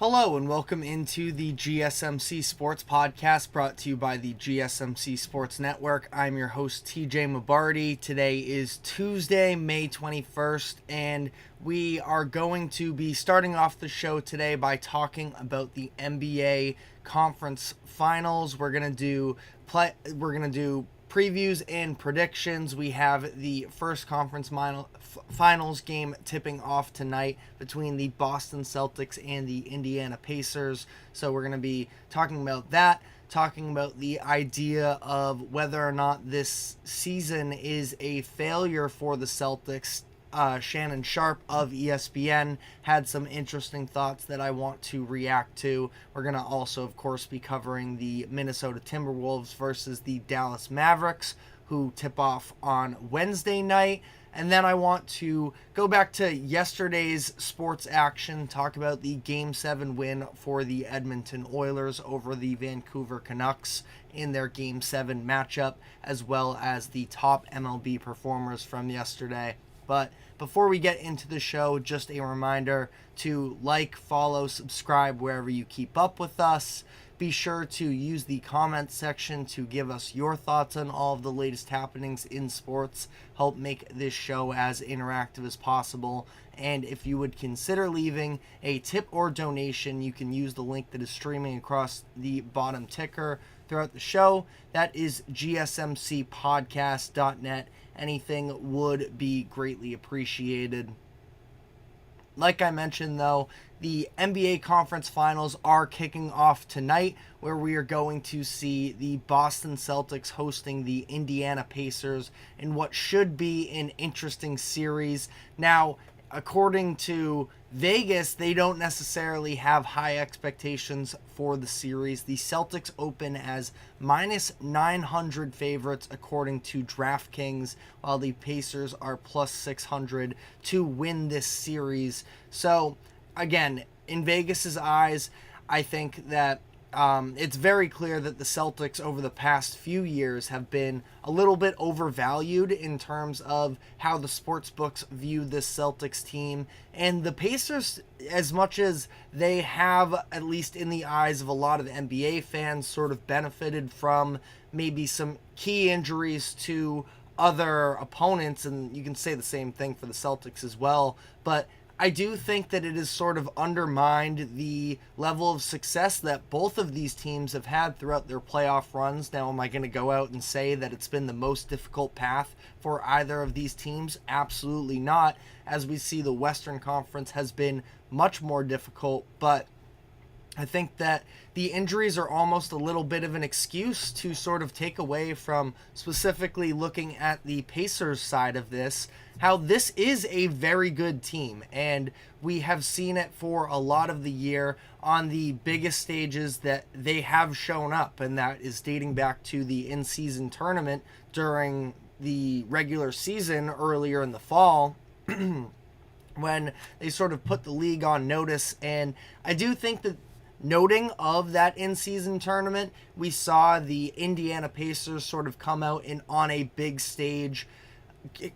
Hello and welcome into the GSMC Sports Podcast brought to you by the GSMC Sports Network. I'm your host TJ Mabardi. Today is Tuesday, May 21st, and we are going to be starting off the show today by talking about the NBA Conference Finals. We're gonna do previews and predictions. We have the first conference finals game tipping off tonight between the Boston Celtics and the Indiana Pacers. So we're going to be talking about that, talking about the idea of whether or not this season is a failure for the Celtics. Shannon Sharp of ESPN had some interesting thoughts that I want to react to. We're going to also, of course, be covering the Minnesota Timberwolves versus the Dallas Mavericks, who tip off on Wednesday night. And then I want to go back to yesterday's sports action, talk about the Game 7 win for the Edmonton Oilers over the Vancouver Canucks in their Game 7 matchup, as well as the top MLB performers from yesterday. But before we get into the show, just a reminder to like, follow, subscribe wherever you keep up with us. Be sure to use the comment section to give us your thoughts on all of the latest happenings in sports. Help make this show as interactive as possible. And if you would consider leaving a tip or donation, you can use the link that is streaming across the bottom ticker throughout the show. That is gsmcpodcast.net. Anything would be greatly appreciated. Like I mentioned, though, the NBA Conference Finals are kicking off tonight, where we are going to see the Boston Celtics hosting the Indiana Pacers in what should be an interesting series. Now, according to Vegas, they don't necessarily have high expectations for the series. The Celtics open as minus 900 favorites according to DraftKings, while the Pacers are plus 600 to win this series. So, again, in Vegas's eyes, I think that it's very clear that the Celtics over the past few years have been a little bit overvalued in terms of how the sports books view this Celtics team. And the Pacers, as much as they have, at least in the eyes of a lot of NBA fans, sort of benefited from maybe some key injuries to other opponents, and you can say the same thing for the Celtics as well, but I do think that it has sort of undermined the level of success that both of these teams have had throughout their playoff runs. Now, am I going to go out and say that it's been the most difficult path for either of these teams? Absolutely not. As we see, the Western Conference has been much more difficult, but I think that the injuries are almost a little bit of an excuse to sort of take away from specifically looking at the Pacers side of this, how this is a very good team, and we have seen it for a lot of the year on the biggest stages that they have shown up, and that is dating back to the in-season tournament during the regular season earlier in the fall when they sort of put the league on notice. And I do think that noting of that in-season tournament, we saw the Indiana Pacers sort of come out and on a big stage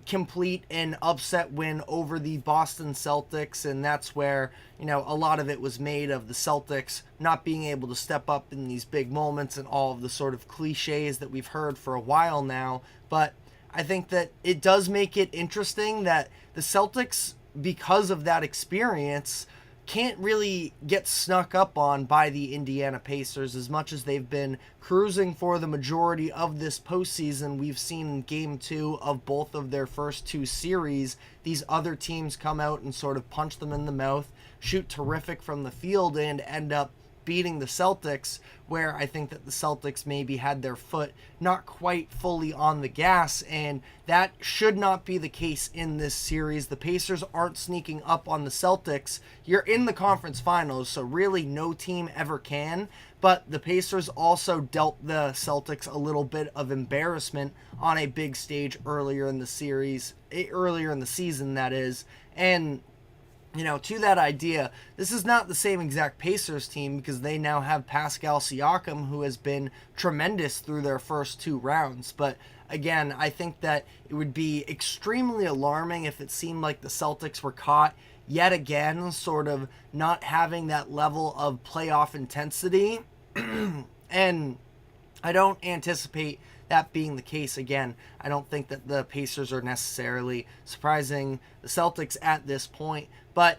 complete an upset win over the Boston Celtics, and that's where, you know, a lot of it was made of the Celtics not being able to step up in these big moments and all of the sort of cliches that we've heard for a while now. But I think that it does make it interesting that the Celtics, because of that experience, can't really get snuck up on by the Indiana Pacers. As much as they've been cruising for the majority of this postseason, we've seen in Game 2 of both of their first two series, these other teams come out and sort of punch them in the mouth, shoot terrific from the field, and end up beating the Celtics, where I think that the Celtics maybe had their foot not quite fully on the gas, and that should not be the case in this series. The Pacers aren't sneaking up on the Celtics. You're in the conference finals, so really no team ever can, but the Pacers also dealt the Celtics a little bit of embarrassment on a big stage earlier in the season, that is. And you know, to that idea, this is not the same exact Pacers team because they now have Pascal Siakam, who has been tremendous through their first two rounds. But again, I think that it would be extremely alarming if it seemed like the Celtics were caught yet again sort of not having that level of playoff intensity. And I don't anticipate that being the case again. I don't think that the Pacers are necessarily surprising the Celtics at this point, but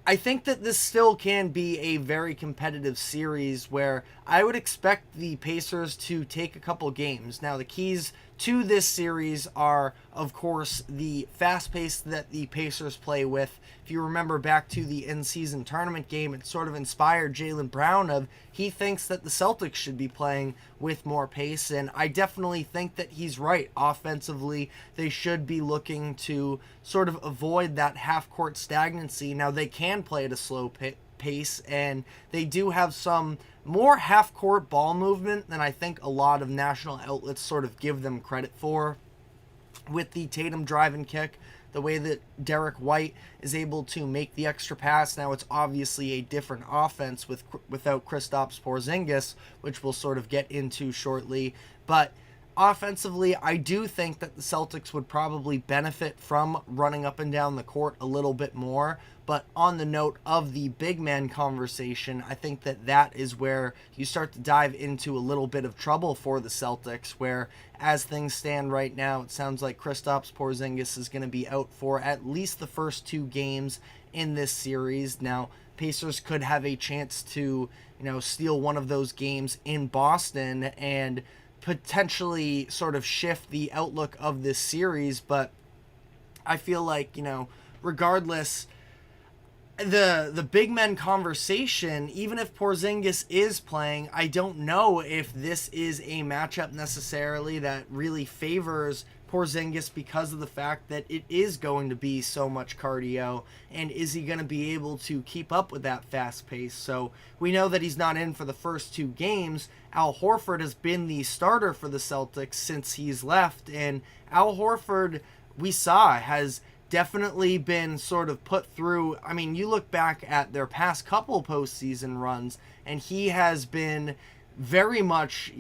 I think that this still can be a very competitive series where I would expect the Pacers to take a couple games. Now, the keys to this series are, of course, the fast pace that the Pacers play with. If you remember back to the in-season tournament game, it sort of inspired Jaylen Brown of he thinks that the Celtics should be playing with more pace, and I definitely think that he's right. Offensively, they should be looking to sort of avoid that half-court stagnancy. Now, they can play at a slow pace, and they do have some more half-court ball movement than I think a lot of national outlets sort of give them credit for. With the Tatum drive and kick, the way that Derek White is able to make the extra pass. Now, it's obviously a different offense without Kristaps Porzingis, which we'll sort of get into shortly. But offensively, I do think that the Celtics would probably benefit from running up and down the court a little bit more. But on the note of the big man conversation, I think that that is where you start to dive into a little bit of trouble for the Celtics, where as things stand right now, it sounds like Kristaps Porzingis is going to be out for at least the first 2 games in this series. Now, Pacers could have a chance to, steal one of those games in Boston and potentially sort of shift the outlook of this series, but I feel like, regardless, the big men conversation, even if Porzingis is playing, I don't know if this is a matchup necessarily that really favors Porzingis because of the fact that it is going to be so much cardio, and is he going to be able to keep up with that fast pace? So we know that he's not in for the first 2 games. Al Horford has been the starter for the Celtics since he's left, and Al Horford, we saw, has definitely been sort of put through. I mean, you look back at their past couple postseason runs, and he has been very much,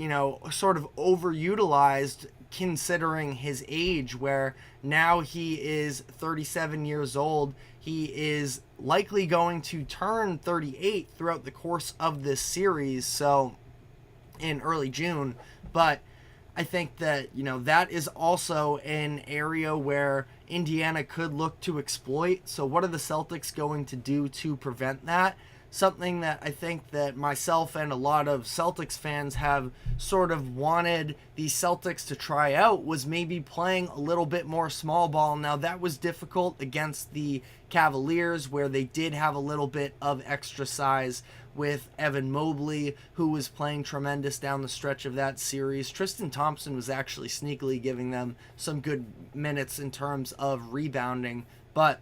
sort of overutilized considering his age, where now he is 37 years old. He is likely going to turn 38 throughout the course of this series, so in early June. But I think that, that is also an area where Indiana could look to exploit. So what are the Celtics going to do to prevent that? Something that I think that myself and a lot of Celtics fans have sort of wanted the Celtics to try out was maybe playing a little bit more small ball. Now, that was difficult against the Cavaliers, where they did have a little bit of extra size with Evan Mobley, who was playing tremendous down the stretch of that series. Tristan Thompson was actually sneakily giving them some good minutes in terms of rebounding. But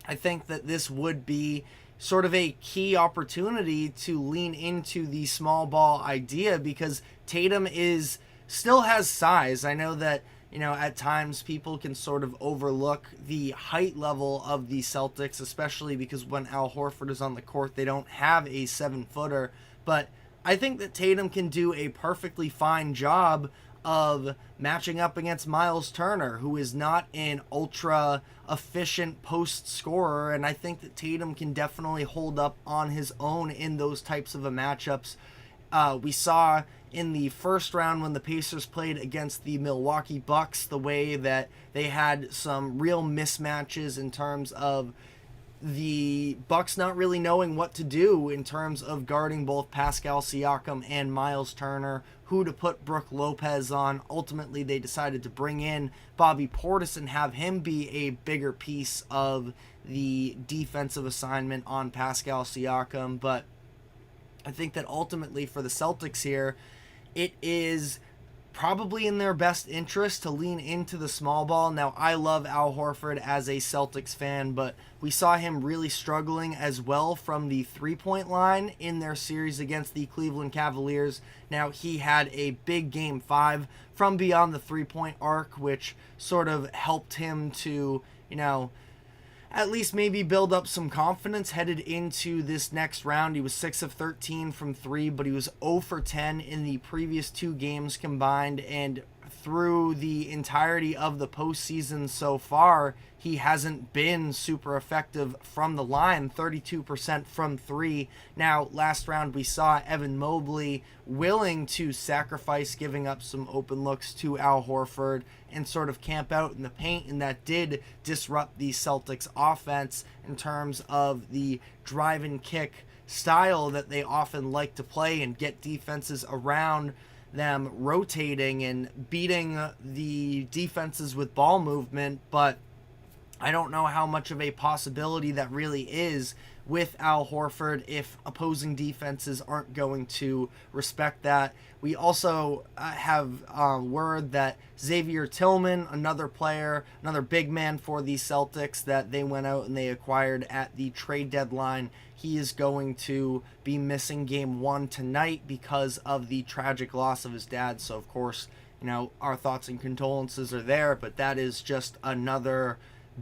I think that this would be sort of a key opportunity to lean into the small ball idea, because Tatum still has size. I know that, at times people can sort of overlook the height level of the Celtics, especially because when Al Horford is on the court, they don't have a 7-footer. But I think that Tatum can do a perfectly fine job of matching up against Miles Turner, who is not an ultra efficient post scorer, and I think that Tatum can definitely hold up on his own in those types of matchups. We saw in the first round when the Pacers played against the Milwaukee Bucks the way that they had some real mismatches in terms of the Bucks not really knowing what to do in terms of guarding both Pascal Siakam and Miles Turner, who to put Brook Lopez on. Ultimately, they decided to bring in Bobby Portis and have him be a bigger piece of the defensive assignment on Pascal Siakam. But I think that ultimately for the Celtics here, it is probably in their best interest to lean into the small ball. Now, I love Al Horford as a Celtics fan, but we saw him really struggling as well from the three-point line in their series against the Cleveland Cavaliers. Now, he had a big Game 5 from beyond the three-point arc, which sort of helped him to, at least maybe build up some confidence headed into this next round. He was 6 of 13 from 3, but he was 0 for 10 in the previous 2 games combined, and through the entirety of the postseason so far, he hasn't been super effective from the line, 32% from three. Now, last round we saw Evan Mobley willing to sacrifice giving up some open looks to Al Horford and sort of camp out in the paint, and that did disrupt the Celtics offense in terms of the drive and kick style that they often like to play and get defenses around them rotating and beating the defenses with ball movement. But I don't know how much of a possibility that really is with Al Horford if opposing defenses aren't going to respect that. We also have word that Xavier Tillman, another player, another big man for the Celtics that they went out and they acquired at the trade deadline, he is going to be missing game one tonight because of the tragic loss of his dad. So, of course, our thoughts and condolences are there, but that is just another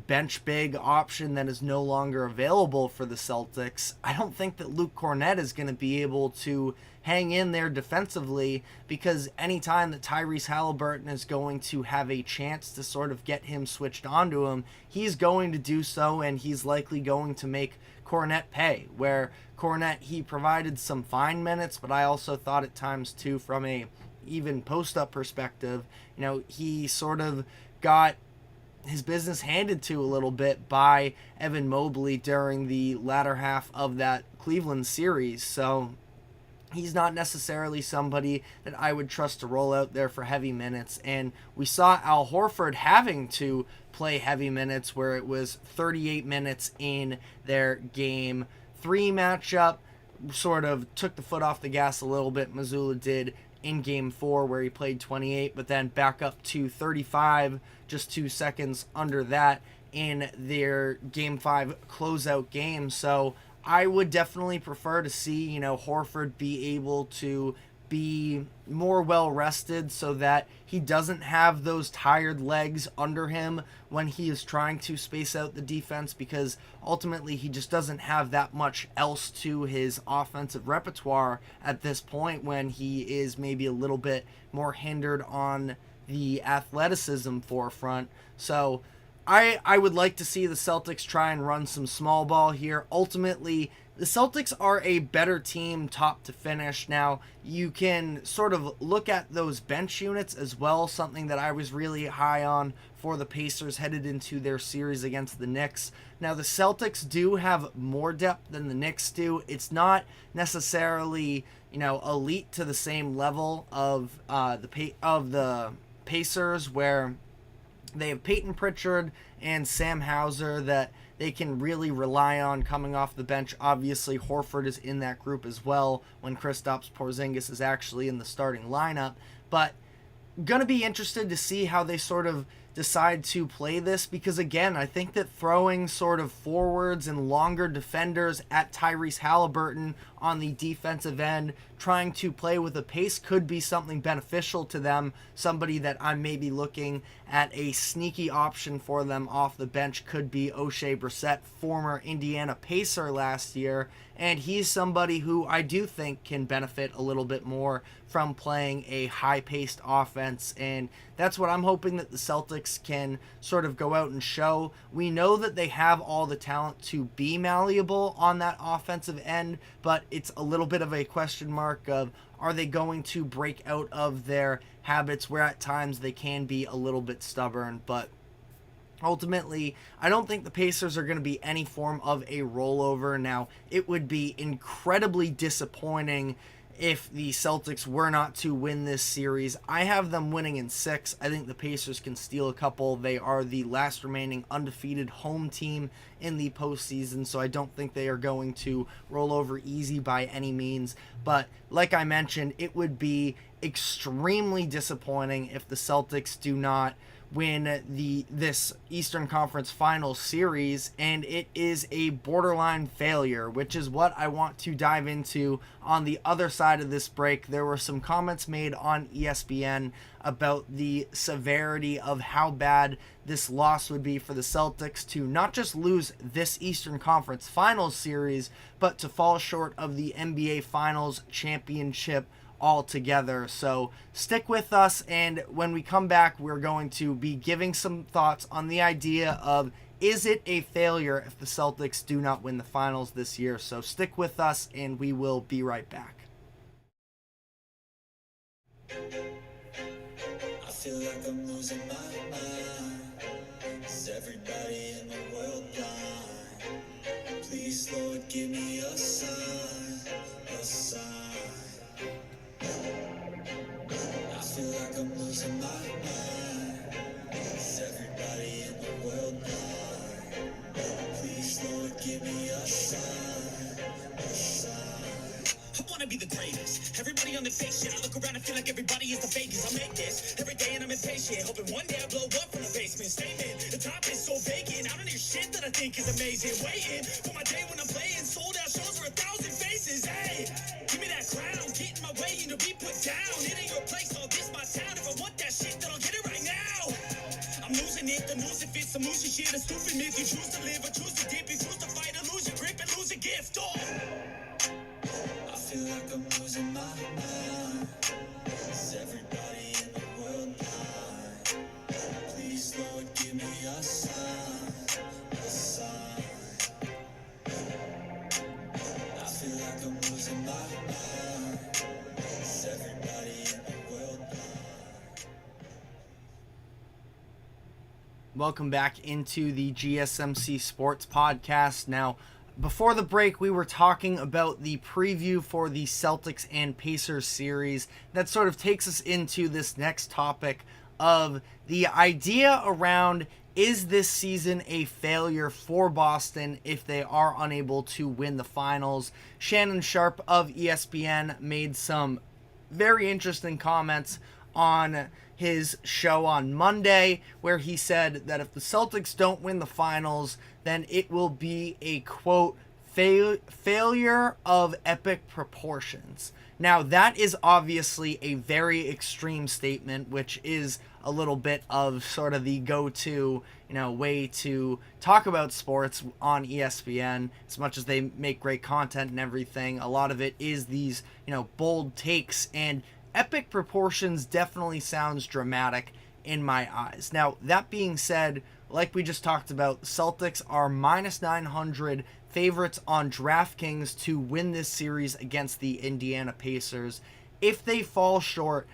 bench big option that is no longer available for the Celtics. I don't think that Luke Kornet is going to be able to hang in there defensively, because anytime that Tyrese Halliburton is going to have a chance to sort of get him switched onto him, he's going to do so, and he's likely going to make Kornet pay. Where Kornet, he provided some fine minutes, but I also thought at times too, from a even post-up perspective, he sort of got his business handed to a little bit by Evan Mobley during the latter half of that Cleveland series. So he's not necessarily somebody that I would trust to roll out there for heavy minutes. And we saw Al Horford having to play heavy minutes, where it was 38 minutes in their game 3 matchup. Sort of took the foot off the gas a little bit, Missoula did, in game 4, where he played 28, but then back up to 35 just 2 seconds under that in their game 5 closeout game. So I would definitely prefer to see, Horford be able to be more well rested so that he doesn't have those tired legs under him when he is trying to space out the defense, because ultimately he just doesn't have that much else to his offensive repertoire at this point, when he is maybe a little bit more hindered on the athleticism forefront. So I would like to see the Celtics try and run some small ball here. Ultimately, the Celtics are a better team top to finish. Now, you can sort of look at those bench units as well, something that I was really high on for the Pacers headed into their series against the Knicks. Now, the Celtics do have more depth than the Knicks do. It's not necessarily, elite to the same level of the Pacers, where they have Peyton Pritchard and Sam Hauser that they can really rely on coming off the bench. Obviously, Horford is in that group as well when Kristaps Porzingis is actually in the starting lineup. But going to be interested to see how they sort of decide to play this, because again, I think that throwing sort of forwards and longer defenders at Tyrese Halliburton on the defensive end, trying to play with a pace, could be something beneficial to them. Somebody that I'm maybe looking at a sneaky option for them off the bench could be O'Shea Brissett, former Indiana Pacer last year, and he's somebody who I do think can benefit a little bit more from playing a high-paced offense, and that's what I'm hoping that the Celtics can sort of go out and show. We know that they have all the talent to be malleable on that offensive end, but it's a little bit of a question mark of, are they going to break out of their habits where at times they can be a little bit stubborn. But ultimately, I don't think the Pacers are going to be any form of a rollover. Now, it would be incredibly disappointing if the Celtics were not to win this series. I have them winning in 6. I think the Pacers can steal a couple. They are the last remaining undefeated home team in the postseason, so I don't think they are going to roll over easy by any means. But like I mentioned, it would be extremely disappointing if the Celtics do not win this Eastern Conference Finals series, and it is a borderline failure, which is what I want to dive into on the other side of this break. There were some comments made on ESPN about the severity of how bad this loss would be for the Celtics to not just lose this Eastern Conference Finals series, but to fall short of the NBA Finals championship altogether. So stick with us, and when we come back, we're going to be giving some thoughts on the idea of, is it a failure if the Celtics do not win the finals this year? So stick with us, and we will be right back. I feel like I'm losing my mind. Is everybody in the world blind? Please, Lord, give me a sign, a sign. I feel like I'm losing my mind. Is everybody in the world blind? Please, Lord, give me a sign, a sign. I wanna be the greatest. Everybody on the fake shit. I look around and feel like everybody is the fakest. I make this every day and I'm impatient, hoping one day I blow up from the basement. Statement, the top is so vacant. I don't hear shit that I think is amazing. Waiting for my day when I'm playing sold out shows for 1,000 faces. Hey, give me that crown, get in my way and to be put down. It ain't your place, all this my town. If I want that shit, then I'll get it right now. I'm losing it, the news if it's some moosey shit. A stupid myth, you choose to live or choose to dip. You choose to fight or lose your grip and lose a gift. Oh, I feel like I'm losing my mind. Is everybody in the world blind? Please, Lord, give me a sign, a sign. I feel like I'm losing my mind. Is everybody in the world blind? Welcome back into the GSMC Sports Podcast. Now, before the break, we were talking about the preview for the Celtics and Pacers series. That sort of takes us into this next topic of the idea around, is this season a failure for Boston if they are unable to win the finals? Shannon Sharpe of ESPN made some very interesting comments on his show on Monday, where he said that if the Celtics don't win the finals, then it will be a, quote, failure of epic proportions. Now, that is obviously a very extreme statement, which is a little bit of sort of the go-to, way to talk about sports on ESPN. As much as they make great content and everything, a lot of it is these, bold takes, and epic proportions definitely sounds dramatic in my eyes. Now, that being said, like we just talked about, the Celtics are minus 900 favorites on DraftKings to win this series against the Indiana Pacers. If they fall short,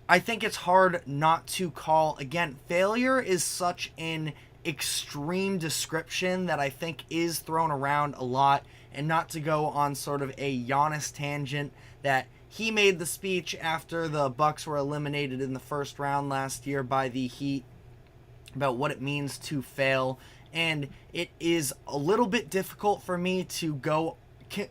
I think it's hard not to call, again, failure is such an extreme description that I think is thrown around a lot, and not to go on sort of a Giannis tangent that he made the speech after the Bucks were eliminated in the first round last year by the Heat about what it means to fail. And it is a little bit difficult for me to go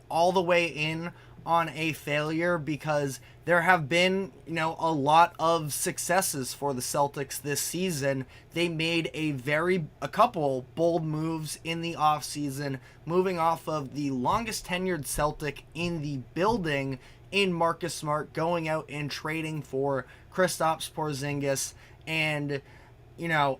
all the way in on a failure, because there have been, a lot of successes for the Celtics this season. They made a couple bold moves in the offseason, moving off of the longest tenured Celtic in the building in Marcus Smart, going out and trading for Kristaps Porzingis. And,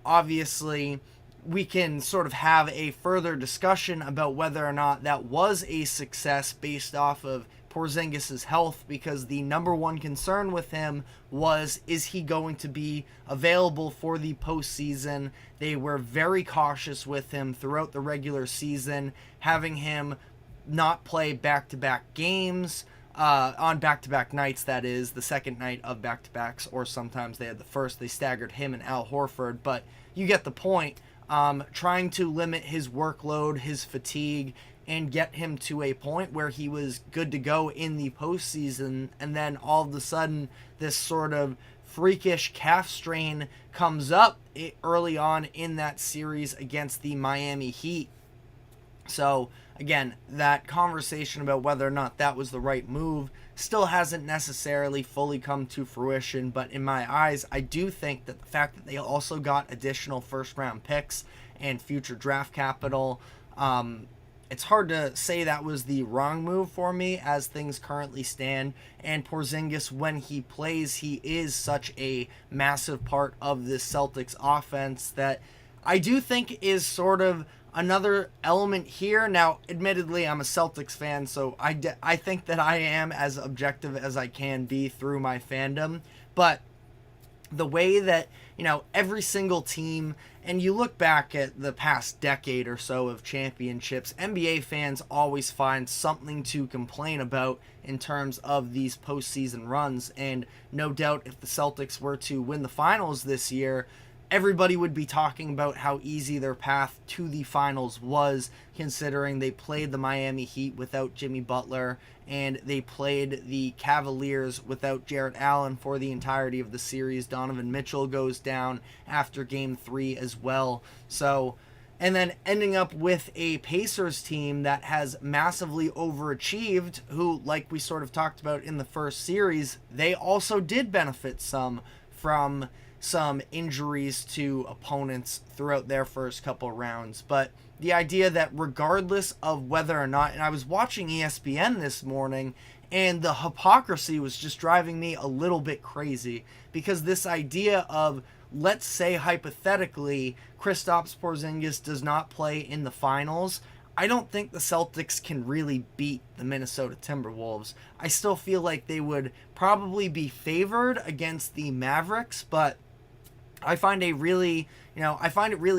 obviously we can sort of have a further discussion about whether or not that was a success based off of Porzingis' health, because the number one concern with him was, is he going to be available for the postseason? They were very cautious with him throughout the regular season, having him not play back-to-back games, on back-to-back nights, that is, the second night of back-to-backs, or sometimes they had the first. They staggered him and Al Horford, but you get the point. Trying to limit his workload, his fatigue, and get him to a point where he was good to go in the postseason, and then all of a sudden this sort of freakish calf strain comes up early on in that series against the Miami Heat. So again, that conversation about whether or not that was the right move still hasn't necessarily fully come to fruition, but in my eyes, I do think that the fact that they also got additional first-round picks and future draft capital, it's hard to say that was the wrong move for me as things currently stand. And Porzingis, when he plays, he is such a massive part of this Celtics offense that I do think is sort of another element here, now admittedly I'm a Celtics fan, so I think that I am as objective as I can be through my fandom, but the way that, every single team, and you look back at the past decade or so of championships, NBA fans always find something to complain about in terms of these postseason runs. And no doubt if the Celtics were to win the finals this year, everybody would be talking about how easy their path to the finals was, considering they played the Miami Heat without Jimmy Butler and they played the Cavaliers without Jarrett Allen for the entirety of the series. Donovan Mitchell goes down after Game 3 as well. So, and then ending up with a Pacers team that has massively overachieved, who, like we sort of talked about in the first series, they also did benefit some from some injuries to opponents throughout their first couple rounds. But the idea that regardless of whether or not, and I was watching ESPN this morning, and the hypocrisy was just driving me a little bit crazy, because this idea of, let's say hypothetically, Kristaps Porzingis does not play in the finals, I don't think the Celtics can really beat the Minnesota Timberwolves. I still feel like they would probably be favored against the Mavericks, but I find it really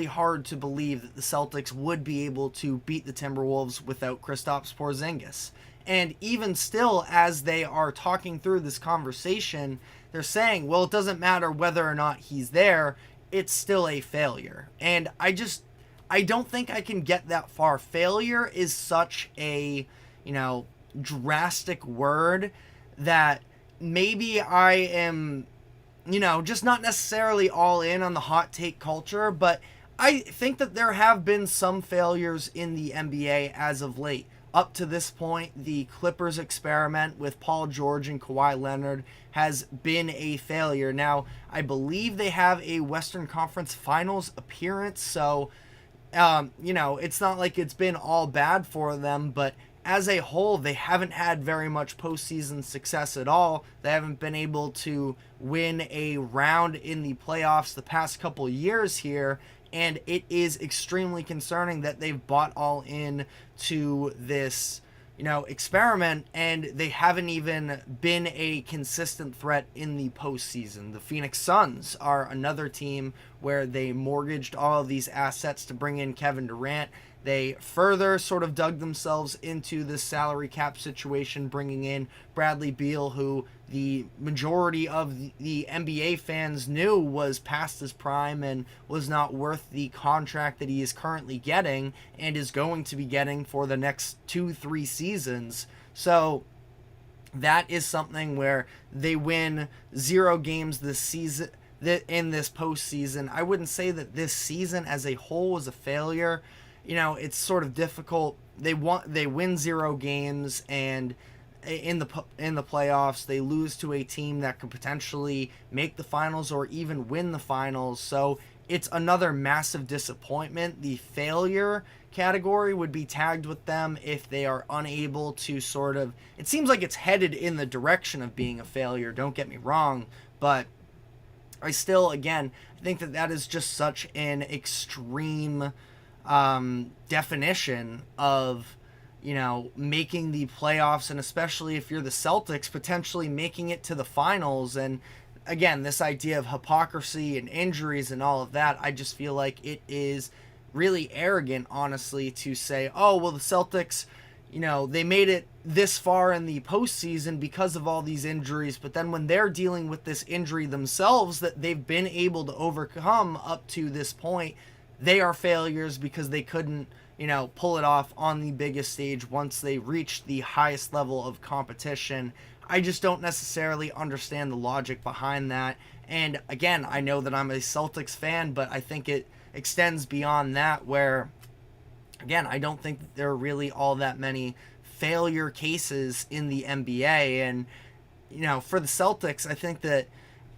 hard to believe that the Celtics would be able to beat the Timberwolves without Kristaps Porzingis. And even still, as they are talking through this conversation, they're saying, well, it doesn't matter whether or not he's there, it's still a failure. And I don't think I can get that far. Failure is such a, drastic word that maybe I am, just not necessarily all in on the hot take culture, but I think that there have been some failures in the NBA as of late. Up to this point, the Clippers experiment with Paul George and Kawhi Leonard has been a failure. Now, I believe they have a Western Conference Finals appearance, so, it's not like it's been all bad for them, but as a whole, they haven't had very much postseason success at all. They haven't been able to win a round in the playoffs the past couple years here, and it is extremely concerning that they've bought all in to this, experiment, and they haven't even been a consistent threat in the postseason. The Phoenix Suns are another team where they mortgaged all of these assets to bring in Kevin Durant. They further sort of dug themselves into this salary cap situation, bringing in Bradley Beal, who the majority of the NBA fans knew was past his prime and was not worth the contract that he is currently getting and is going to be getting for the next 2-3 seasons. So that is something where they win 0 games this season. In this postseason, I wouldn't say that this season as a whole was a failure. It's sort of difficult. They win 0 games, and in the playoffs they lose to a team that could potentially make the finals or even win the finals. So it's another massive disappointment. The failure category would be tagged with them if they are unable to sort of, it seems like it's headed in the direction of being a failure, don't get me wrong, but I still, again, think that is just such an extreme definition of, making the playoffs, and especially if you're the Celtics, potentially making it to the finals. And again, this idea of hypocrisy and injuries and all of that, I just feel like it is really arrogant, honestly, to say, oh, well, the Celtics, they made it this far in the postseason because of all these injuries, but then when they're dealing with this injury themselves that they've been able to overcome up to this point, they are failures because they couldn't, pull it off on the biggest stage once they reached the highest level of competition. I just don't necessarily understand the logic behind that. And again, I know that I'm a Celtics fan, but I think it extends beyond that, where, again, I don't think that there are really all that many failure cases in the NBA. And, for the Celtics, I think that,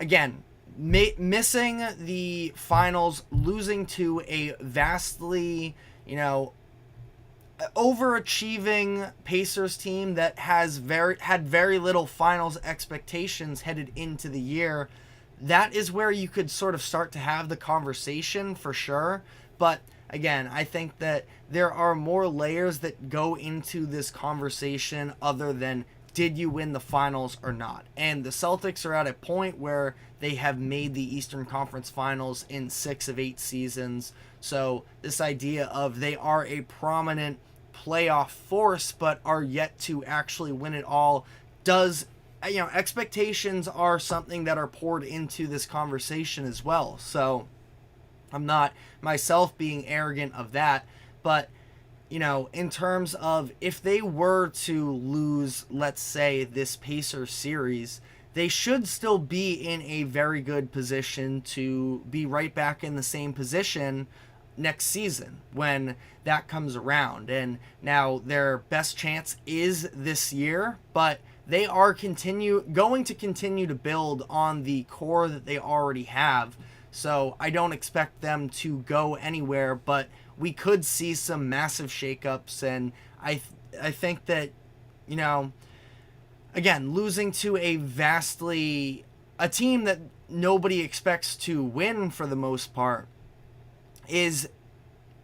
again, missing the finals, losing to a vastly, overachieving Pacers team that had very little finals expectations headed into the year, that is where you could sort of start to have the conversation for sure. But again, I think that there are more layers that go into this conversation other than did you win the finals or not. And the Celtics are at a point where they have made the Eastern Conference Finals in 6 of 8 seasons. So this idea of they are a prominent playoff force but are yet to actually win it all does, expectations are something that are poured into this conversation as well. So I'm not myself being arrogant of that, but in terms of if they were to lose, let's say, this Pacers series, they should still be in a very good position to be right back in the same position next season when that comes around. And now their best chance is this year, but they are going to continue to build on the core that they already have. So I don't expect them to go anywhere, but we could see some massive shakeups. And I think that, again, losing to a team that nobody expects to win for the most part is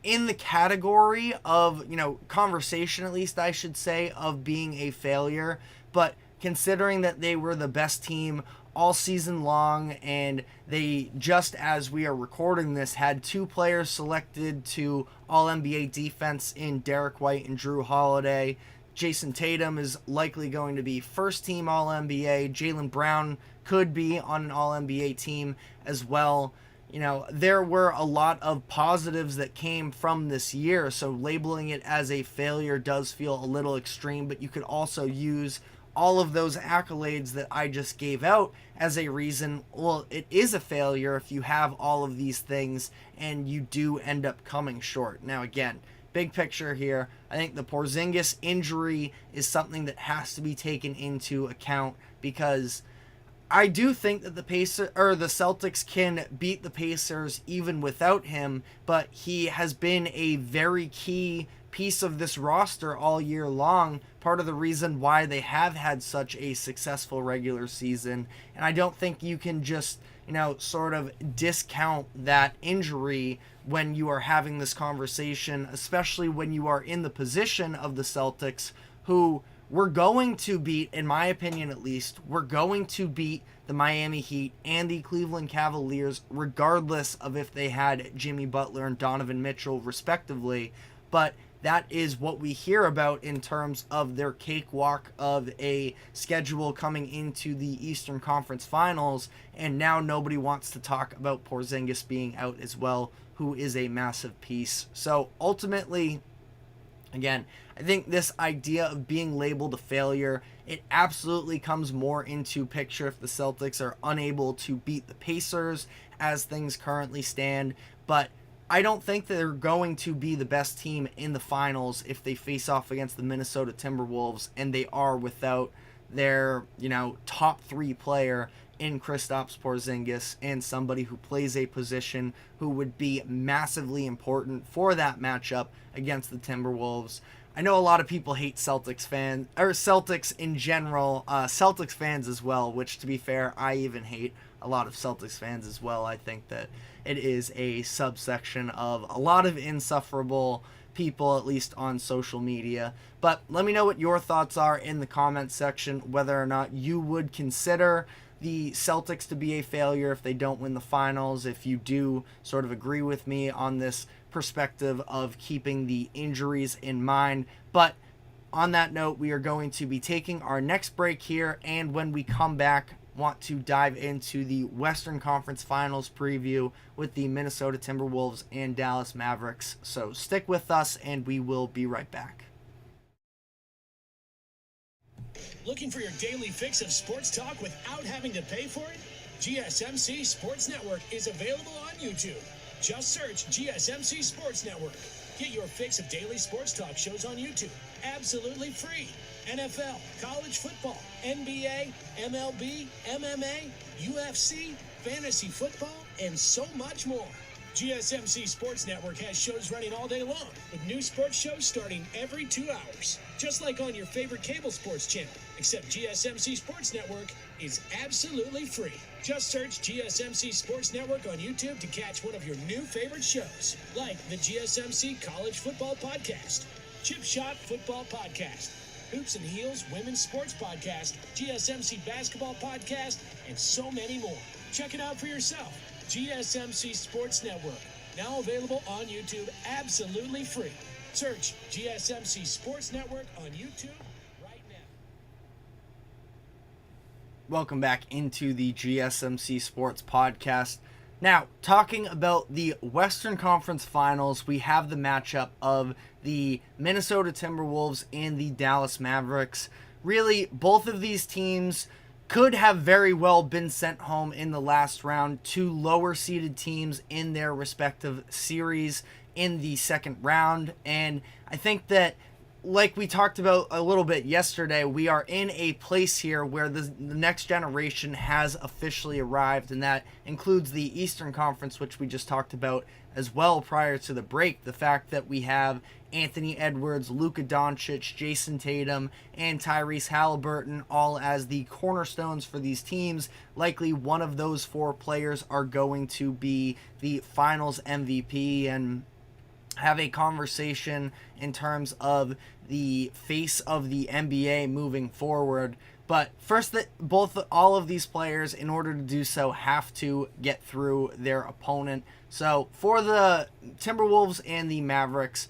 in the category of, conversation, at least I should say, of being a failure. But considering that they were the best team all season long, and they, just as we are recording this, had 2 players selected to All-NBA defense in Derek White and Drew Holiday. Jason Tatum is likely going to be first-team All-NBA. Jaylen Brown could be on an All-NBA team as well. There were a lot of positives that came from this year, so labeling it as a failure does feel a little extreme, but you could also use all of those accolades that I just gave out as a reason, well, it is a failure if you have all of these things and you do end up coming short. Now, again, big picture here, I think the Porzingis injury is something that has to be taken into account, because I do think that the Celtics can beat the Pacers even without him, but he has been a very key piece of this roster all year long, part of the reason why they have had such a successful regular season. And I don't think you can just, sort of discount that injury when you are having this conversation, especially when you are in the position of the Celtics, who we're going to beat, in my opinion at least, we're going to beat the Miami Heat and the Cleveland Cavaliers, regardless of if they had Jimmy Butler and Donovan Mitchell, respectively. But that is what we hear about in terms of their cakewalk of a schedule coming into the Eastern Conference Finals, and now nobody wants to talk about Porzingis being out as well, who is a massive piece. So ultimately, again, I think this idea of being labeled a failure, it absolutely comes more into picture if the Celtics are unable to beat the Pacers as things currently stand. But I don't think they're going to be the best team in the finals if they face off against the Minnesota Timberwolves, and they are without their, top 3 player in Kristaps Porzingis, and somebody who plays a position who would be massively important for that matchup against the Timberwolves. I know a lot of people hate Celtics fans, or Celtics in general, Celtics fans as well, which, to be fair, I even hate a lot of Celtics fans as well. I think that it is a subsection of a lot of insufferable people, at least on social media. But let me know what your thoughts are in the comments section, whether or not you would consider the Celtics to be a failure if they don't win the finals, if you do sort of agree with me on this perspective of keeping the injuries in mind. But on that note, we are going to be taking our next break here, and when we come back, want to dive into the Western Conference Finals preview with the Minnesota Timberwolves and Dallas Mavericks. So stick with us, and we will be right back. Looking for your daily fix of sports talk without having to pay for it? GSMC Sports Network is available on YouTube. Just search GSMC Sports Network. Get your fix of daily sports talk shows on YouTube, absolutely free. NFL, college football, NBA, MLB, MMA, UFC, fantasy football, and so much more. GSMC Sports Network has shows running all day long, with new sports shows starting every 2 hours. Just like on your favorite cable sports channel, except GSMC Sports Network is absolutely free. Just search GSMC Sports Network on YouTube to catch one of your new favorite shows, like the GSMC College Football Podcast, Chip Shot Football Podcast, Hoops and Heels Women's Sports Podcast, GSMC Basketball Podcast, and so many more. Check it out for yourself. GSMC Sports Network, now available on YouTube absolutely free. Search GSMC Sports Network on YouTube right now. Welcome back into the GSMC Sports Podcast. Now, talking about the Western Conference Finals, we have the matchup of the Minnesota Timberwolves and the Dallas Mavericks. Really, both of these teams could have very well been sent home in the last round to lower-seeded teams in their respective series in the second round. And I think that, like we talked about a little bit yesterday, we are in a place here where the next generation has officially arrived, and that includes the Eastern Conference, which we just talked about as well prior to the break. The fact that we have Anthony Edwards, Luka Doncic, Jason Tatum, and Tyrese Halliburton all as the cornerstones for these teams. Likely one of those four players are going to be the finals MVP and have a conversation in terms of the face of the NBA moving forward. But first, all of these players, in order to do so, have to get through their opponent. So for the Timberwolves and the Mavericks,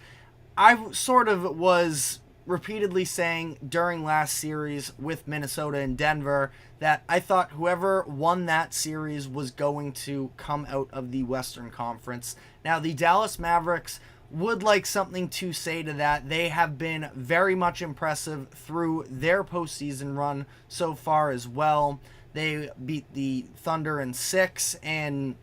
I sort of was repeatedly saying during last series with Minnesota and Denver that I thought whoever won that series was going to come out of the Western Conference. Now, the Dallas Mavericks would like something to say to that. They have been very much impressive through their postseason run so far as well. They beat the Thunder in 6, and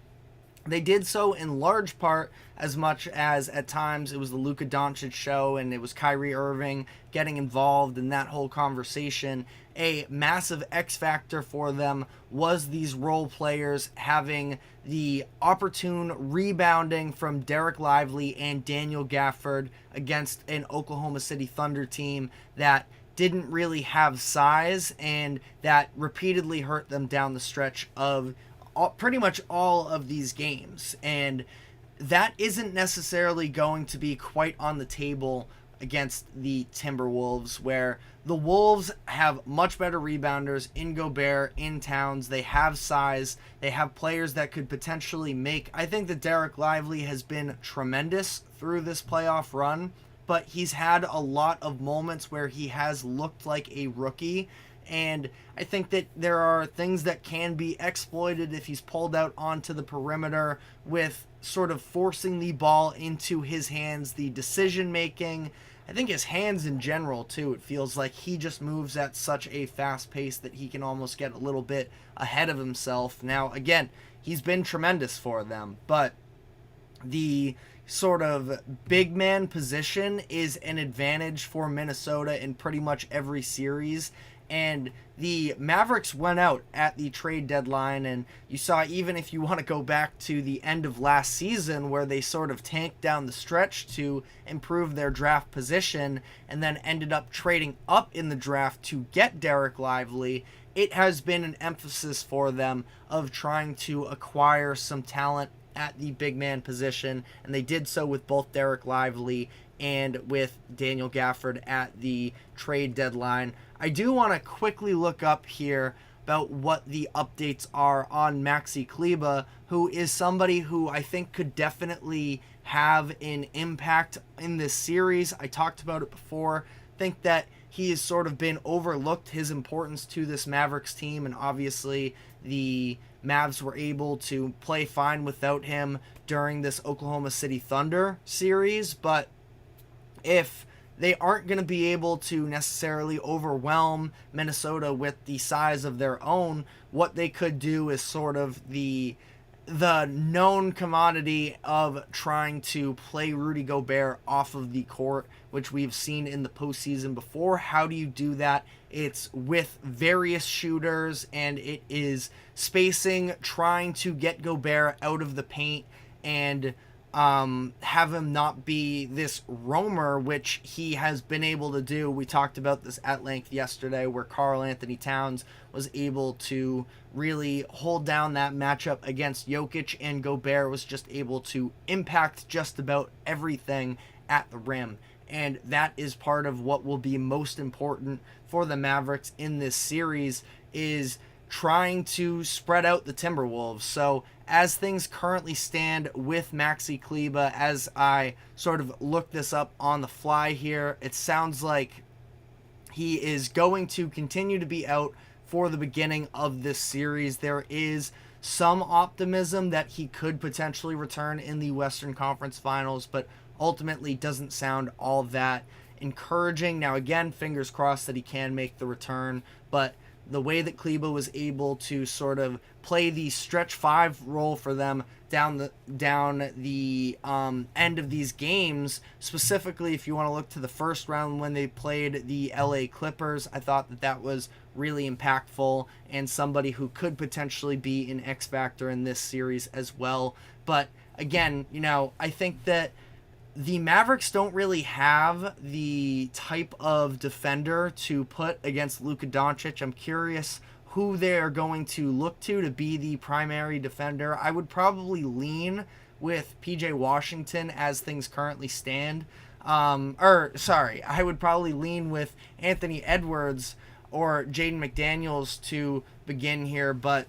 they did so in large part as much as at times it was the Luka Doncic show and it was Kyrie Irving getting involved in that whole conversation. A massive X factor for them was these role players having the opportune rebounding from Derek Lively and Daniel Gafford against an Oklahoma City Thunder team that didn't really have size and that repeatedly hurt them down the stretch of pretty much all of these games. And that isn't necessarily going to be quite on the table against the Timberwolves, where the Wolves have much better rebounders in Gobert, in Towns. They have size. They have players that could potentially make. I think that Derek Lively has been tremendous through this playoff run, but he's had a lot of moments where he has looked like a rookie. And I think that there are things that can be exploited if he's pulled out onto the perimeter with sort of forcing the ball into his hands, the decision making. I think his hands in general, too, it feels like he just moves at such a fast pace that he can almost get a little bit ahead of himself. Now, again, he's been tremendous for them, but the sort of big man position is an advantage for Minnesota in pretty much every series. And the Mavericks went out at the trade deadline, and you saw, even if you want to go back to the end of last season where they sort of tanked down the stretch to improve their draft position and then ended up trading up in the draft to get Derek Lively, it has been an emphasis for them of trying to acquire some talent at the big man position, and they did so with both Derek Lively and with Daniel Gafford at the trade deadline. I do want to quickly look up here about what the updates are on Maxi Kleber, who is somebody who I think could definitely have an impact in this series. I talked about it before. I think that he has sort of been overlooked, his importance to this Mavericks team, and obviously the Mavs were able to play fine without him during this Oklahoma City Thunder series, but if they aren't going to be able to necessarily overwhelm Minnesota with the size of their own, what they could do is sort of the known commodity of trying to play Rudy Gobert off of the court, which we've seen in the postseason before. How do you do that? It's with various shooters, and it is spacing, trying to get Gobert out of the paint, and have him not be this roamer, which he has been able to do. We talked about this at length yesterday, where Karl Anthony Towns was able to really hold down that matchup against Jokic, and Gobert was just able to impact just about everything at the rim. And that is part of what will be most important for the Mavericks in this series, is trying to spread out the Timberwolves. So as things currently stand with Maxi Kleber, as I sort of look this up on the fly here, it sounds like he is going to continue to be out for the beginning of this series. There is some optimism that he could potentially return in the Western Conference Finals, but ultimately doesn't sound all that encouraging. Now again, fingers crossed that he can make the return, but the way that Kleber was able to sort of play the stretch five role for them down the end of these games, specifically if you want to look to the first round when they played the LA Clippers, I thought that was really impactful and somebody who could potentially be an X factor in this series as well. But again, I think that the Mavericks don't really have the type of defender to put against Luka Doncic. I'm curious who they're going to look to be the primary defender. I would probably lean with PJ Washington as things currently stand. I would probably lean with Anthony Edwards or Jaden McDaniels to begin here, but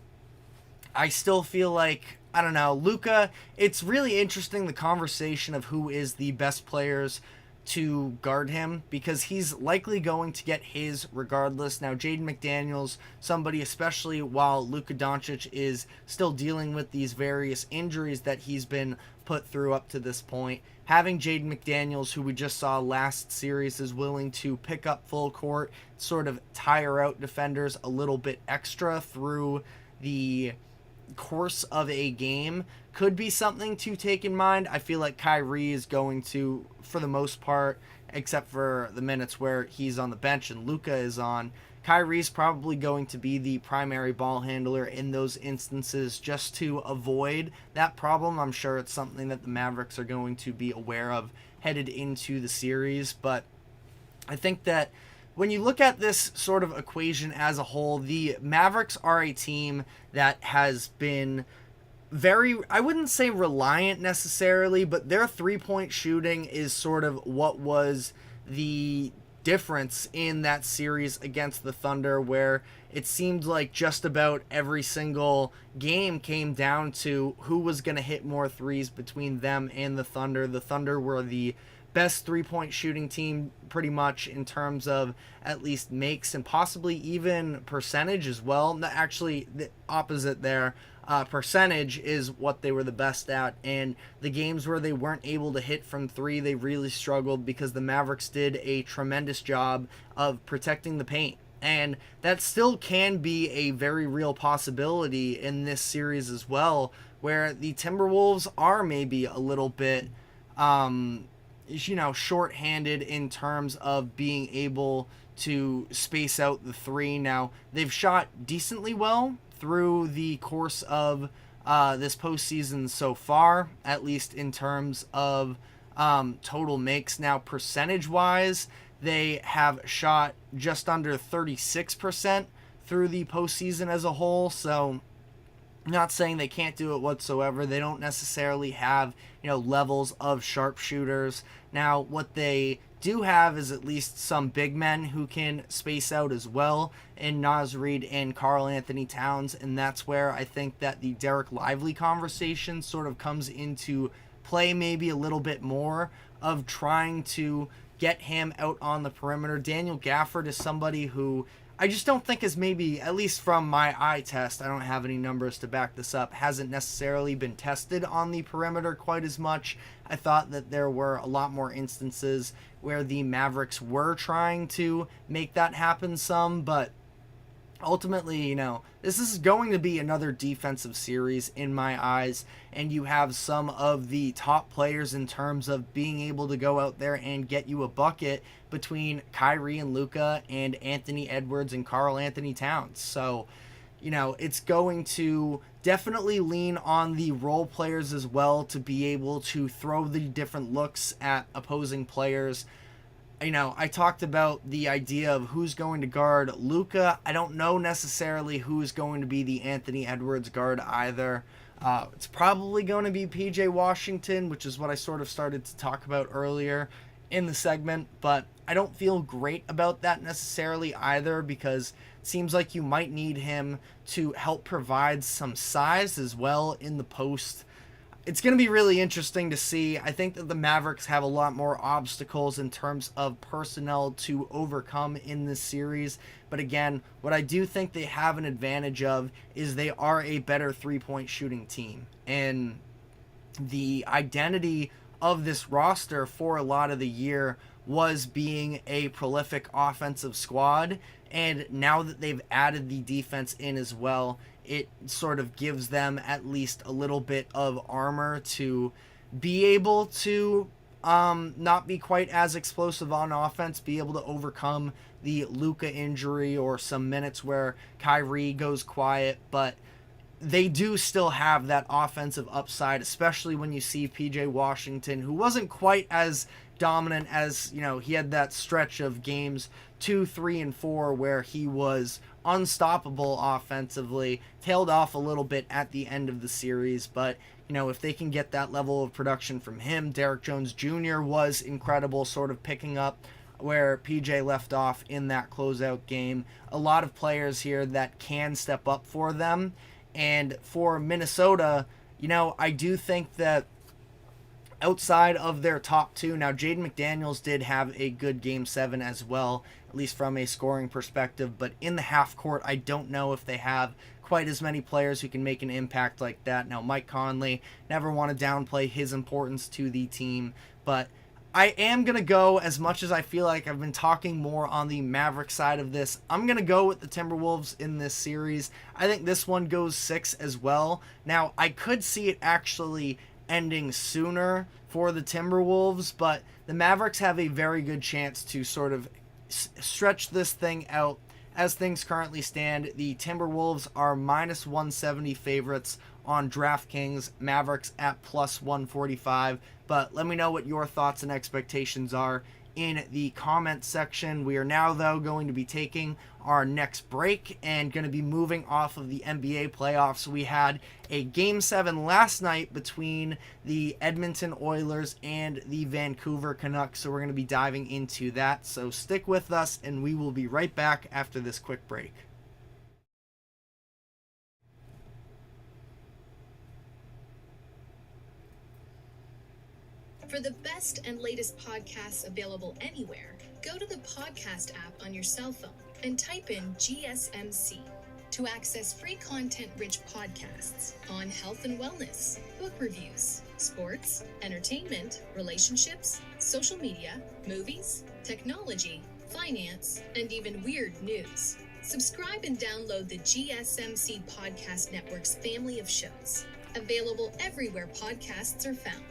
I still feel like, I don't know, Luka, it's really interesting, the conversation of who is the best players to guard him, because he's likely going to get his regardless. Now, Jaden McDaniels, somebody, especially while Luka Doncic is still dealing with these various injuries that he's been put through up to this point, having Jaden McDaniels, who we just saw last series, is willing to pick up full court, sort of tire out defenders a little bit extra through the course of a game, could be something to take in mind. I feel like Kyrie is going to, for the most part, except for the minutes where he's on the bench and Luka is on, Kyrie's probably going to be the primary ball handler in those instances just to avoid that problem. I'm sure it's something that the Mavericks are going to be aware of headed into the series, but I think that when you look at this sort of equation as a whole, the Mavericks are a team that has been very, I wouldn't say reliant necessarily, but their three-point shooting is sort of what was the difference in that series against the Thunder, where it seemed like just about every single game came down to who was going to hit more threes between them and the Thunder. The Thunder were the best three-point shooting team pretty much in terms of at least makes and possibly even percentage as well. Actually, the opposite there. Percentage is what they were the best at, and the games where they weren't able to hit from three, they really struggled because the Mavericks did a tremendous job of protecting the paint. And that still can be a very real possibility in this series as well, where the Timberwolves are maybe a little bit shorthanded in terms of being able to space out the three. Now, they've shot decently well through the course of this postseason so far, at least in terms of total makes. Now, percentage-wise, they have shot just under 36% through the postseason as a whole, so not saying they can't do it whatsoever. They don't necessarily have, levels of sharpshooters. Now, what they do have is at least some big men who can space out as well in Naz Reid and Karl Anthony Towns, and that's where I think that the Derek Lively conversation sort of comes into play maybe a little bit more, of trying to get him out on the perimeter. Daniel Gafford is somebody who I just don't think is, maybe, at least from my eye test, I don't have any numbers to back this up, hasn't necessarily been tested on the perimeter quite as much. I thought that there were a lot more instances where the Mavericks were trying to make that happen some, but ultimately, this is going to be another defensive series in my eyes, and you have some of the top players in terms of being able to go out there and get you a bucket between Kyrie and Luka and Anthony Edwards and Karl Anthony Towns. So, it's going to definitely lean on the role players as well to be able to throw the different looks at opposing players. I talked about the idea of who's going to guard Luka. I don't know necessarily who's going to be the Anthony Edwards guard either. It's probably going to be PJ Washington, which is what I sort of started to talk about earlier in the segment, but I don't feel great about that necessarily either, because it seems like you might need him to help provide some size as well in the post. It's going to be really interesting to see. I think that the Mavericks have a lot more obstacles in terms of personnel to overcome in this series. But again, what I do think they have an advantage of is they are a better three-point shooting team. And the identity of this roster for a lot of the year was being a prolific offensive squad. And now that they've added the defense in as well, it sort of gives them at least a little bit of armor to be able to not be quite as explosive on offense, be able to overcome the Luka injury or some minutes where Kyrie goes quiet. But they do still have that offensive upside, especially when you see PJ Washington, who wasn't quite as dominant as, he had that stretch of games 2, 3, and 4 where he was unstoppable offensively, tailed off a little bit at the end of the series. But if they can get that level of production from him, Derrick Jones Jr. was incredible, sort of picking up where PJ left off in that closeout game. A lot of players here that can step up for them. And for Minnesota, I do think that outside of their top two, now Jaden McDaniels did have a good Game 7 as well, at least from a scoring perspective, but in the half court, I don't know if they have quite as many players who can make an impact like that. Now, Mike Conley, never want to downplay his importance to the team, but I am going to go, as much as I feel like I've been talking more on the Maverick side of this, I'm going to go with the Timberwolves in this series. I think this one goes 6 as well. Now, I could see it actually ending sooner for the Timberwolves, but the Mavericks have a very good chance to sort of stretch this thing out. As things currently stand, the Timberwolves are minus 170 favorites on DraftKings, Mavericks at plus 145. But let me know what your thoughts and expectations are in the comments section. We are now, though, going to be taking our next break and going to be moving off of the NBA playoffs. We had a Game 7 last night between the Edmonton Oilers and the Vancouver Canucks, so we're going to be diving into that. So stick with us, and we will be right back after this quick break. For the best and latest podcasts available anywhere, go to the podcast app on your cell phone and type in GSMC to access free content-rich podcasts on health and wellness, book reviews, sports, entertainment, relationships, social media, movies, technology, finance, and even weird news. Subscribe and download the GSMC Podcast Network's family of shows, available everywhere podcasts are found.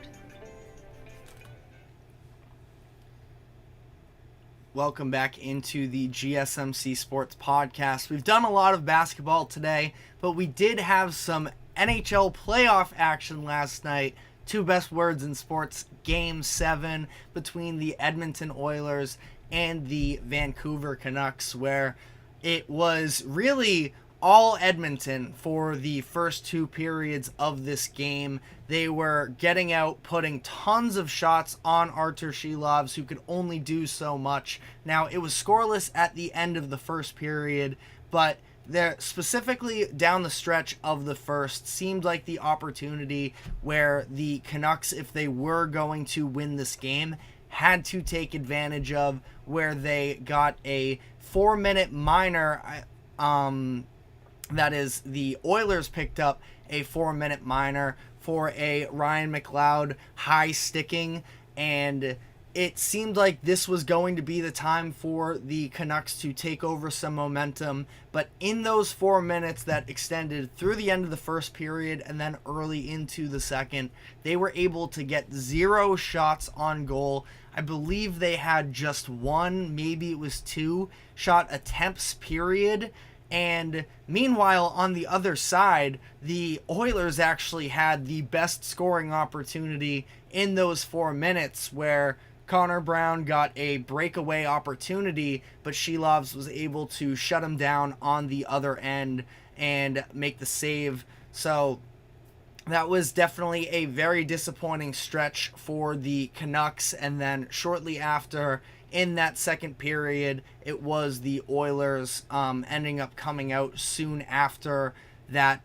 Welcome back into the GSMC Sports Podcast. We've done a lot of basketball today, but we did have some NHL playoff action last night. Two best words in sports, Game 7 between the Edmonton Oilers and the Vancouver Canucks, where it was really all Edmonton for the first two periods of this game. They were getting out, putting tons of shots on Artur Shilovs, who could only do so much. Now, it was scoreless at the end of the first period, but there, specifically down the stretch of the first, seemed like the opportunity where the Canucks, if they were going to win this game, had to take advantage of, where they got a 4-minute minor. That is, the Oilers picked up a 4-minute minor for a Ryan McLeod high sticking, and it seemed like this was going to be the time for the Canucks to take over some momentum. But in those 4 minutes that extended through the end of the first period and then early into the second, they were able to get 0 shots on goal. I believe they had just 1, maybe it was 2 shot attempts, period. And meanwhile, on the other side, the Oilers actually had the best scoring opportunity in those 4 minutes, where Connor Brown got a breakaway opportunity, but Shelovs was able to shut him down on the other end and make the save. So that was definitely a very disappointing stretch for the Canucks. And then shortly after, in that second period, it was the Oilers ending up coming out soon after that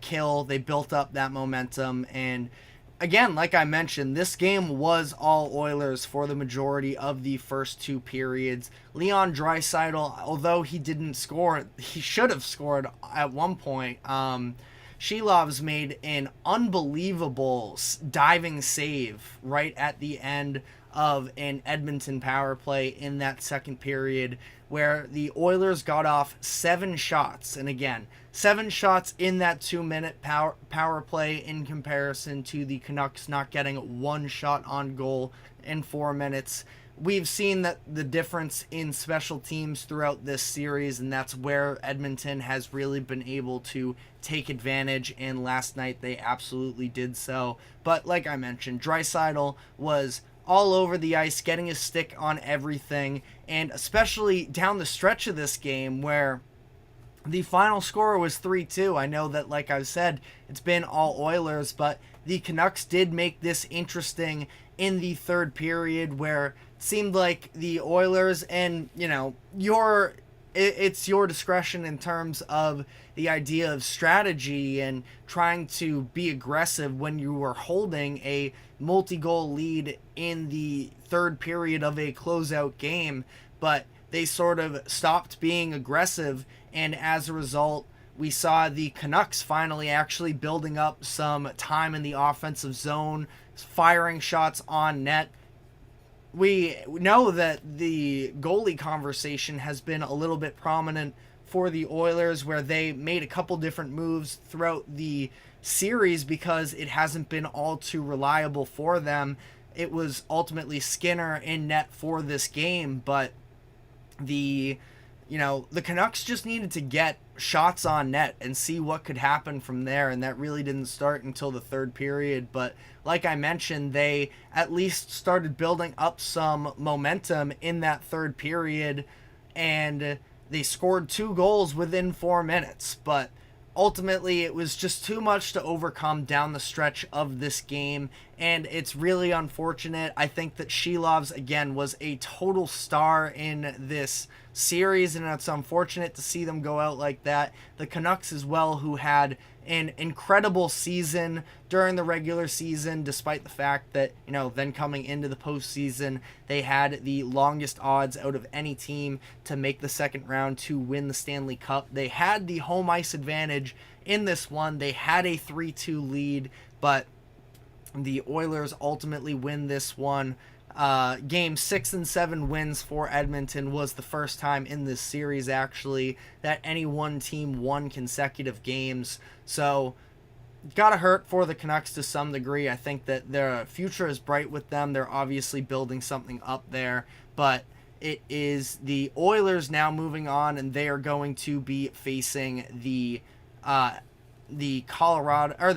kill. They built up that momentum, and again, like I mentioned, this game was all Oilers for the majority of the first 2 periods. Leon Draisaitl, although he didn't score, he should have scored at one point. Shelovs made an unbelievable diving save right at the end of an Edmonton power play in that second period, where the Oilers got off 7 shots. And again, 7 shots in that 2-minute power play in comparison to the Canucks not getting 1 shot on goal in 4 minutes. We've seen that the difference in special teams throughout this series, and that's where Edmonton has really been able to take advantage, and last night they absolutely did so. But like I mentioned, Draisaitl was all over the ice, getting his stick on everything, and especially down the stretch of this game where the final score was 3-2. I know that, like I've said, it's been all Oilers, but the Canucks did make this interesting in the third period, where it seemed like the Oilers, and it's your discretion in terms of the idea of strategy and trying to be aggressive when you were holding a multi-goal lead in the third period of a closeout game, but they sort of stopped being aggressive, and as a result, we saw the Canucks finally actually building up some time in the offensive zone, firing shots on net. We know that the goalie conversation has been a little bit prominent for the Oilers, where they made a couple different moves throughout the series because it hasn't been all too reliable for them. It was ultimately Skinner in net for this game, but the Canucks just needed to get shots on net and see what could happen from there, and that really didn't start until the third period. But like I mentioned, they at least started building up some momentum in that third period, and they scored 2 goals within 4 minutes. But ultimately, it was just too much to overcome down the stretch of this game, and it's really unfortunate. I think that Shelovs, again, was a total star in this series, and it's unfortunate to see them go out like that. The Canucks as well, who had an incredible season during the regular season, despite the fact that, then coming into the postseason, they had the longest odds out of any team to make the second round to win the Stanley Cup. They had the home ice advantage in this one. They had a 3-2 lead, but the Oilers ultimately win this one. Game 6 and 7 wins for Edmonton was the first time in this series, actually, that any one team won consecutive games. So, gotta hurt for the Canucks to some degree. I think that their future is bright with them. They're obviously building something up there, but it is the Oilers now moving on, and they are going to be facing the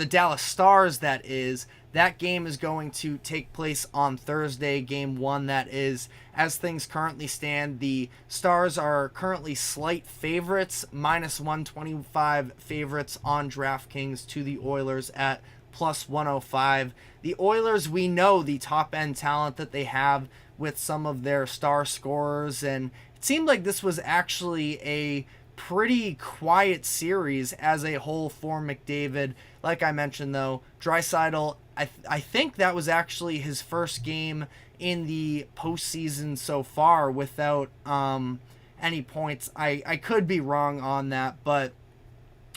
Dallas Stars, that is. That game is going to take place on Thursday, game 1, that is. As things currently stand, the Stars are currently slight favorites, minus 125 favorites on DraftKings to the Oilers at plus 105. The Oilers, we know the top-end talent that they have with some of their star scorers, and it seemed like this was actually a pretty quiet series as a whole for McDavid. Like I mentioned, though, Draisaitl, I think that was actually his first game in the postseason so far without any points. I could be wrong on that, but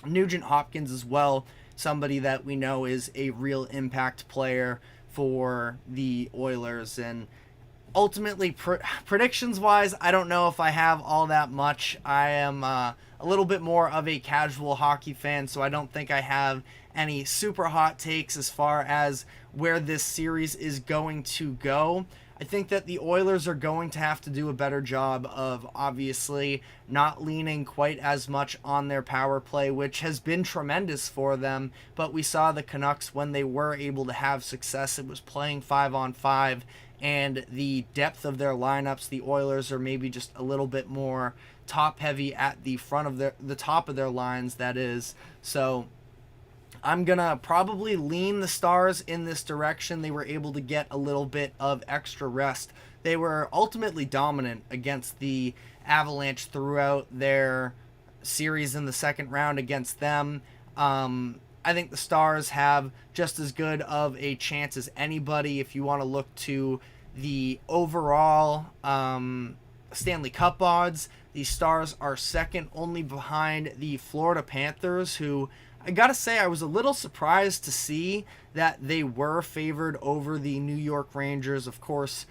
Nugent Hopkins as well, somebody that we know is a real impact player for the Oilers. And ultimately, predictions-wise, I don't know if I have all that much. I am a little bit more of a casual hockey fan, so I don't think I have any super hot takes as far as where this series is going to go. I think that the Oilers are going to have to do a better job of obviously not leaning quite as much on their power play, which has been tremendous for them. But we saw the Canucks, when they were able to have success, it was playing 5-on-5, and the depth of their lineups, the Oilers are maybe just a little bit more top heavy at the front of the top of their lines, that is. So I'm going to probably lean the Stars in this direction. They were able to get a little bit of extra rest. They were ultimately dominant against the Avalanche throughout their series in the second round against them. I think the Stars have just as good of a chance as anybody if you want to look to the overall Stanley Cup odds. The Stars are second only behind the Florida Panthers, who I gotta say, I was a little surprised to see that they were favored over the New York Rangers. Of course,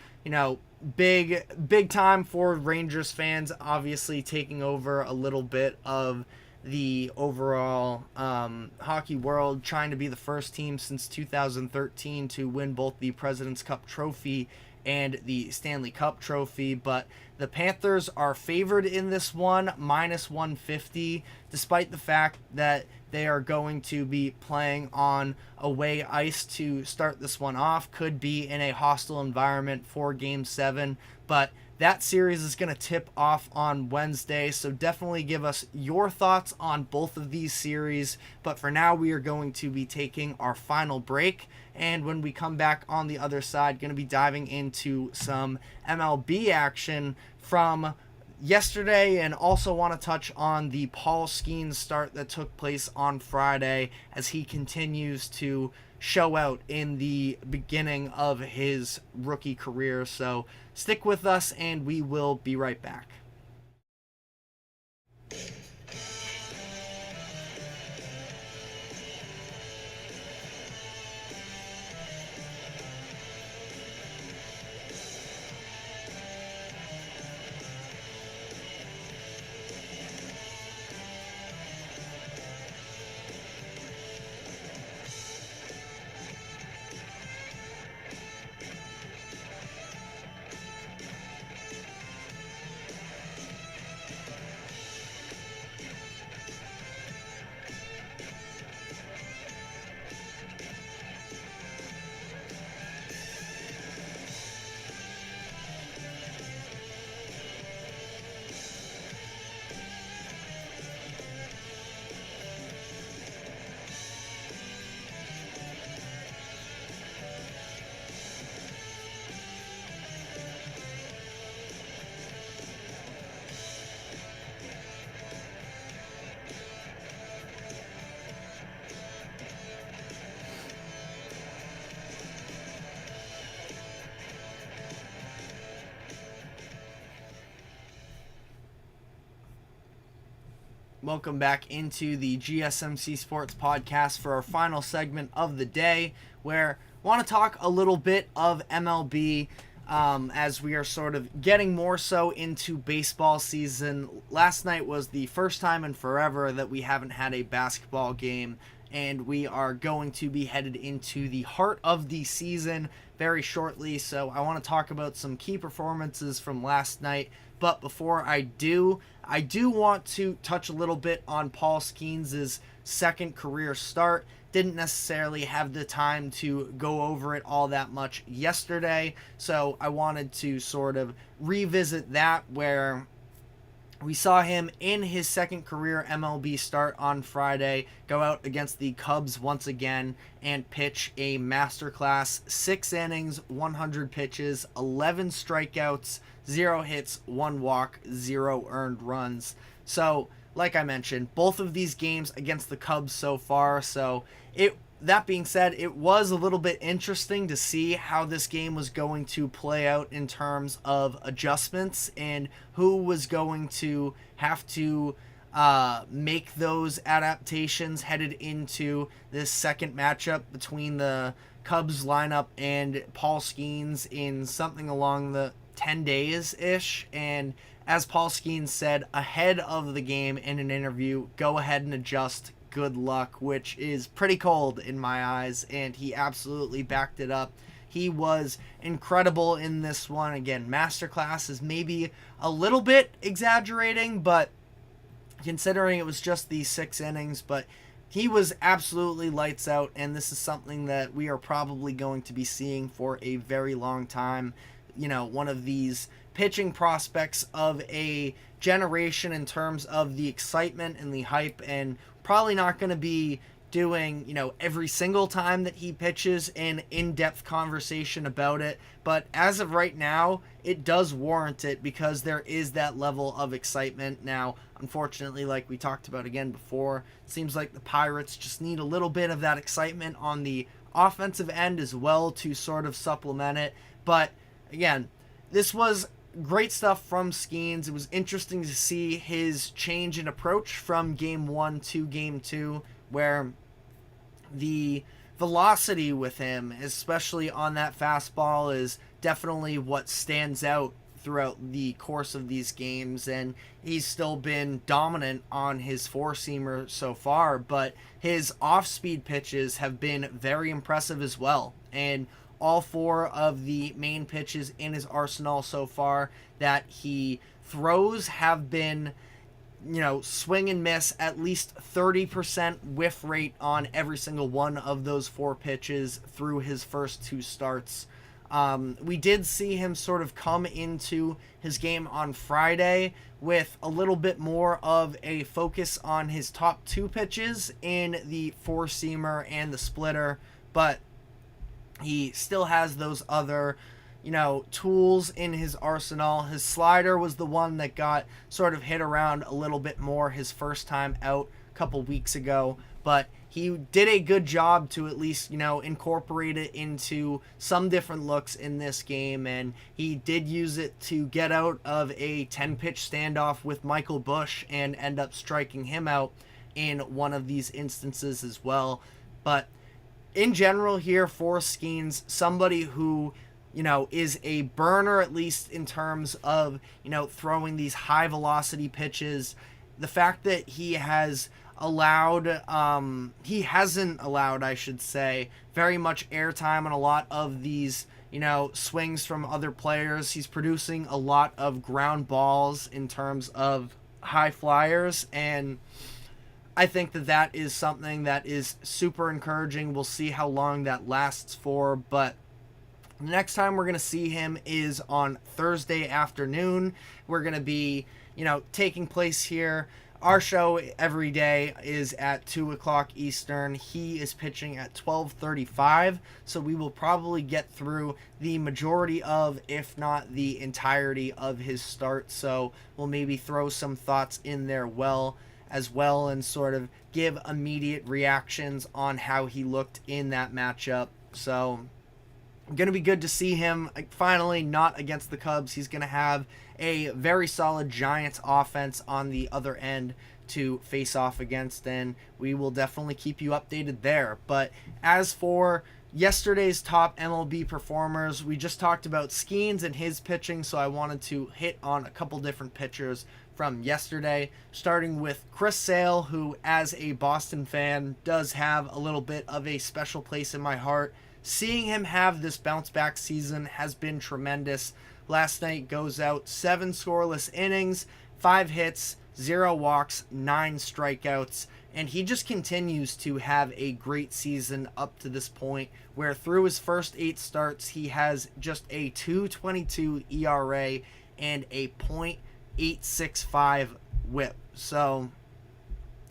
big time for Rangers fans, obviously taking over a little bit of the overall hockey world, trying to be the first team since 2013 to win both the President's Cup trophy and the Stanley Cup trophy. But the Panthers are favored in this one, minus 150, despite the fact that they are going to be playing on away ice to start this one off. Could be in a hostile environment for Game 7, but that series is going to tip off on Wednesday, so definitely give us your thoughts on both of these series. But for now, we are going to be taking our final break, and when we come back on the other side, going to be diving into some MLB action from yesterday, and also want to touch on the Paul Skeens start that took place on Friday as he continues to show out in the beginning of his rookie career. So stick with us and we will be right back. Welcome back into the GSMC Sports Podcast for our final segment of the day, where I want to talk a little bit of MLB as we are sort of getting more so into baseball season. Last night was the first time in forever that we haven't had a basketball game, and we are going to be headed into the heart of the season very shortly. So I want to talk about some key performances from last night. But before I do want to touch a little bit on Paul Skeens' second career start. Didn't necessarily have the time to go over it all that much yesterday, so I wanted to sort of revisit that, where we saw him in his second career MLB start on Friday go out against the Cubs once again and pitch a masterclass 6 innings, 100 pitches, 11 strikeouts, 0 hits, 1 walk, 0 earned runs. So, like I mentioned, both of these games against the Cubs so far. So, that being said, it was a little bit interesting to see how this game was going to play out in terms of adjustments and who was going to have to make those adaptations headed into this second matchup between the Cubs lineup and Paul Skeens in something along the 10 days-ish. And as Paul Skeens said ahead of the game in an interview, go ahead and adjust, good luck, which is pretty cold in my eyes, and he absolutely backed it up. He was incredible in this one. Again, masterclass is maybe a little bit exaggerating, but considering it was just these 6 innings, but he was absolutely lights out, and this is something that we are probably going to be seeing for a very long time. You know, one of these pitching prospects of a generation in terms of the excitement and the hype, and probably not going to be doing, you know, every single time that he pitches an in-depth conversation about it, but as of right now, it does warrant it because there is that level of excitement. Now, unfortunately, like we talked about again before, it seems like the Pirates just need a little bit of that excitement on the offensive end as well to sort of supplement it, but again, this was great stuff from Skeens. It was interesting to see his change in approach from Game 1 to Game 2, where the velocity with him, especially on that fastball, is definitely what stands out throughout the course of these games, and he's still been dominant on his four-seamer so far, but his off-speed pitches have been very impressive as well, and all 4 of the main pitches in his arsenal so far that he throws have been, you know, swing and miss, at least 30% whiff rate on every single one of those 4 pitches through his first 2 starts. We did see him sort of come into his game on Friday with a little bit more of a focus on his top 2 pitches in the four-seamer and the splitter, but he still has those other, you know, tools in his arsenal. His slider was the one that got sort of hit around a little bit more his first time out a couple weeks ago, but he did a good job to at least, you know, incorporate it into some different looks in this game, and he did use it to get out of a 10-pitch standoff with Michael Busch and end up striking him out in one of these instances as well. But in general here for Skeens, somebody who, you know, is a burner, at least in terms of, you know, throwing these high velocity pitches. The fact that he hasn't allowed, I should say, very much airtime on a lot of these, you know, swings from other players. He's producing a lot of ground balls in terms of high flyers, and I think that that is something that is super encouraging. We'll see how long that lasts for, but the next time we're going to see him is on Thursday afternoon. We're going to be, you know, taking place here. Our show every day is at 2 o'clock Eastern. He is pitching at 12:35, so we will probably get through the majority of, if not the entirety of his start. So we'll maybe throw some thoughts in there as well and sort of give immediate reactions on how he looked in that matchup. So going to be good to see him finally not against the Cubs. He's going to have a very solid Giants offense on the other end to face off against, and we will definitely keep you updated there. But as for yesterday's top MLB performers, we just talked about Skeens and his pitching, so I wanted to hit on a couple different pitchers from yesterday, starting with Chris Sale, who as a Boston fan does have a little bit of a special place in my heart. Seeing him have this bounce back season has been tremendous. Last night goes out 7 scoreless innings, 5 hits, 0 walks, 9 strikeouts, and he just continues to have a great season up to this point, where through his first 8 starts he has just a 2.22 ERA and a .865 whip. So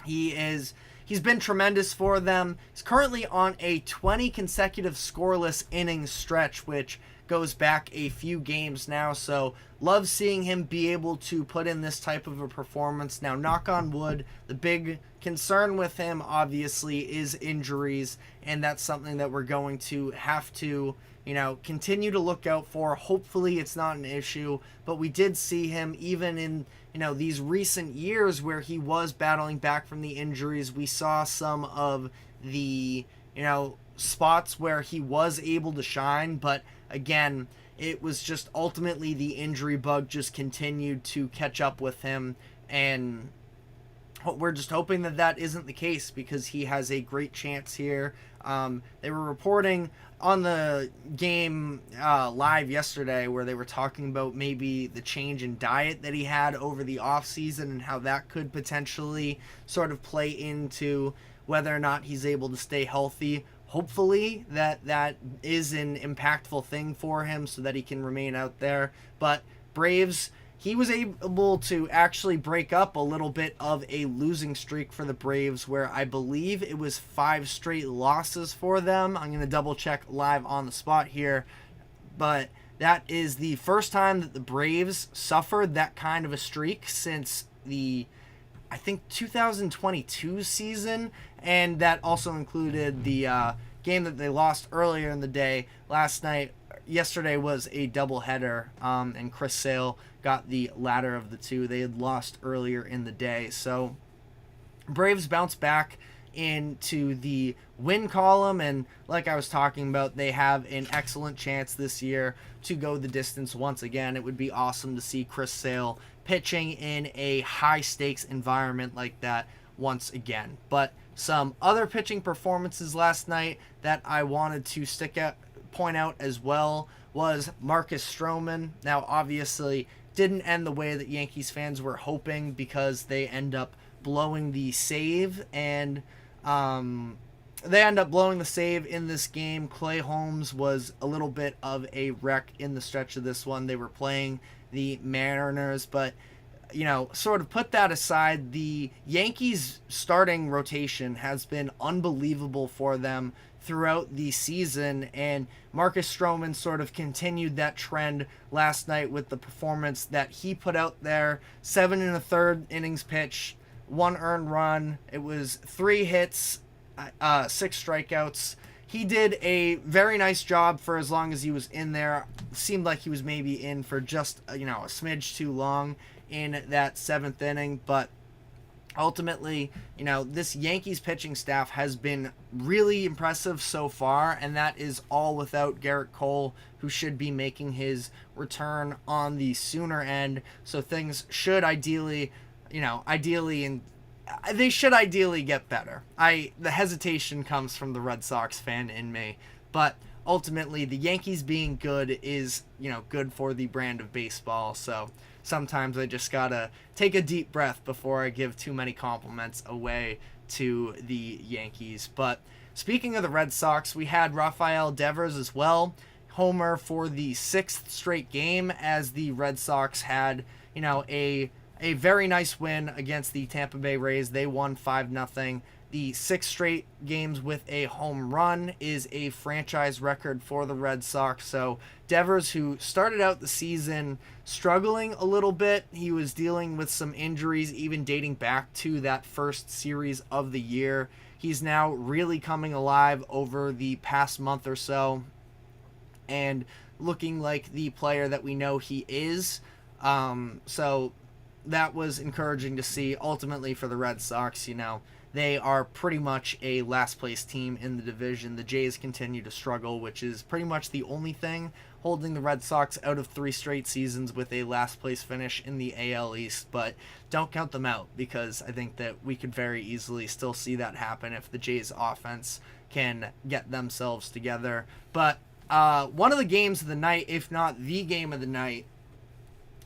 he's been tremendous for them. He's currently on a 20 consecutive scoreless innings stretch, which goes back a few games now. So love seeing him be able to put in this type of a performance. Now, knock on wood, the big concern with him obviously is injuries, and that's something that we're going to have to, you know, continue to look out for. Hopefully it's not an issue, but we did see him even in, you know, these recent years where he was battling back from the injuries. We saw some of the, you know, spots where he was able to shine, but again, it was just ultimately the injury bug just continued to catch up with him, and we're just hoping that that isn't the case, because he has a great chance here. They were reporting on the game live yesterday where they were talking about maybe the change in diet that he had over the offseason and how that could potentially sort of play into whether or not he's able to stay healthy. Hopefully that is an impactful thing for him so that he can remain out there. But Braves, he was able to actually break up a little bit of a losing streak for the Braves where I believe it was 5 straight losses for them. I'm going to double check live on the spot here. But that is the first time that the Braves suffered that kind of a streak since the, I think, 2022 season. And that also included the game that they lost earlier in the day last night. Yesterday was a doubleheader, and Chris Sale got the latter of the two. They had lost earlier in the day. So Braves bounce back into the win column, and like I was talking about, they have an excellent chance this year to go the distance once again. It would be awesome to see Chris Sale pitching in a high-stakes environment like that once again. But some other pitching performances last night that I wanted to point out as well was Marcus Stroman. Now, obviously, didn't end the way that Yankees fans were hoping because they end up blowing the save, and they end up blowing the save in this game. Clay Holmes was a little bit of a wreck in the stretch of this one. They were playing the Mariners, but sort of put that aside, the Yankees starting rotation has been unbelievable for them throughout the season, and Marcus Stroman sort of continued that trend last night with the performance that he put out there. 7 1/3 innings pitched, 1 earned run. It was 3 hits, 6 strikeouts. He did a very nice job for as long as he was in there. Seemed like he was maybe in for just a smidge too long in that 7th inning, but ultimately, this Yankees pitching staff has been really impressive so far, and that is all without Garrett Cole, who should be making his return on the sooner end. So things should ideally they should ideally get better. The hesitation comes from the Red Sox fan in me, but ultimately the Yankees being good is, good for the brand of baseball. So sometimes I just gotta take a deep breath before I give too many compliments away to the Yankees. But speaking of the Red Sox, we had Rafael Devers as well, homer for the 6th straight game, as the Red Sox had, a very nice win against the Tampa Bay Rays. They won 5-0. The 6 straight games with a home run is a franchise record for the Red Sox. So Devers, who started out the season struggling a little bit, he was dealing with some injuries even dating back to that first series of the year. He's now really coming alive over the past month or so and looking like the player that we know he is. So that was encouraging to see. Ultimately for the Red Sox, they are pretty much a last place team in the division. The Jays continue to struggle, which is pretty much the only thing holding the Red Sox out of 3 straight seasons with a last place finish in the AL East. But don't count them out, because I think that we could very easily still see that happen if the Jays offense can get themselves together. But one of the games of the night, if not the game of the night,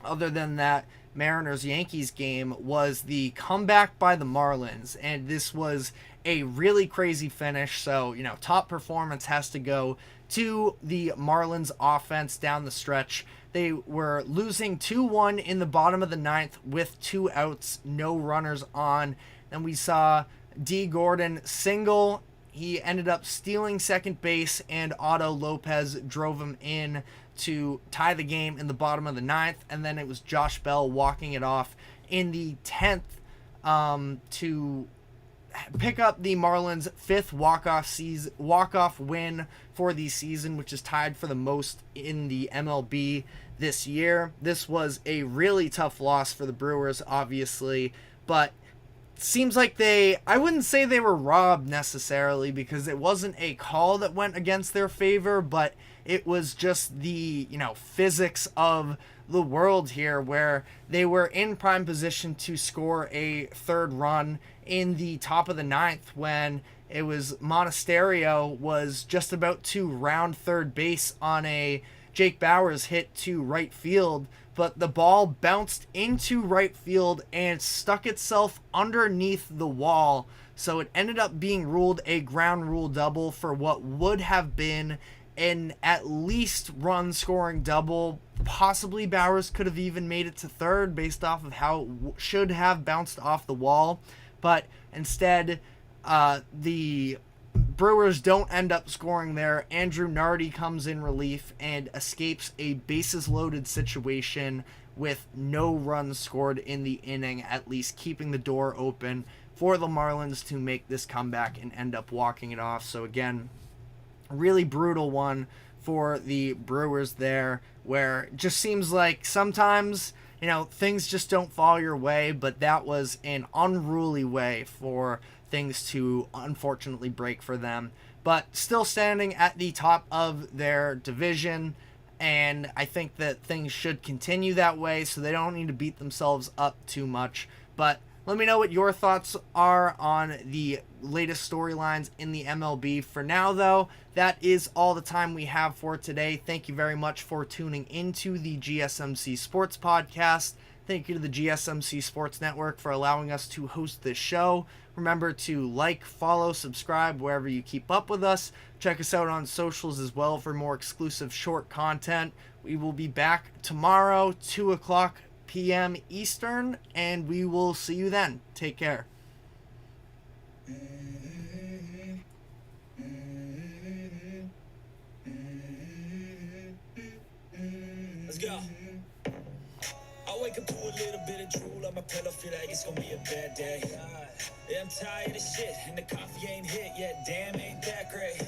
other than that Mariners-Yankees game, was the comeback by the Marlins, and this was a really crazy finish. So, top performance has to go to the Marlins offense down the stretch. They were losing 2-1 in the bottom of the 9th with 2 outs, no runners on. Then we saw D. Gordon single. He ended up stealing second base, and Otto Lopez drove him in to tie the game in the bottom of the 9th, and then it was Josh Bell walking it off in the 10th to pick up the Marlins' 5th walk-off win for the season, which is tied for the most in the MLB this year. This was a really tough loss for the Brewers, obviously, but seems like I wouldn't say they were robbed necessarily, because it wasn't a call that went against their favor, but it was just the, physics of the world here, where they were in prime position to score a 3rd run in the top of the 9th when it was Monasterio was just about to round third base on a Jake Bauers hit to right field, but the ball bounced into right field and stuck itself underneath the wall. So it ended up being ruled a ground rule double for what would have been an at least run scoring double. Possibly Bauers could have even made it to third based off of how it should have bounced off the wall. But instead, the Brewers don't end up scoring there. Andrew Nardi comes in relief and escapes a bases loaded situation with no runs scored in the inning, at least keeping the door open for the Marlins to make this comeback and end up walking it off. So again, really brutal one for the Brewers there, where it just seems like sometimes, things just don't fall your way, but that was an unruly way for things to unfortunately break for them. But still standing at the top of their division, and I think that things should continue that way, so they don't need to beat themselves up too much. But let me know what your thoughts are on the latest storylines in the MLB. For now, though, that is all the time we have for today. Thank you very much for tuning into the GSMC Sports Podcast. Thank you to the GSMC Sports Network for allowing us to host this show. Remember to like, follow, subscribe wherever you keep up with us. Check us out on socials as well for more exclusive short content. We will be back tomorrow, 2 o'clock p.m. Eastern, and we will see you then. Take care. Let's go. I wake up to a little bit of drool on my pillow, feel like it's gonna be a bad day. Yeah, I'm tired of shit, and the coffee ain't hit yet. Damn, ain't that great.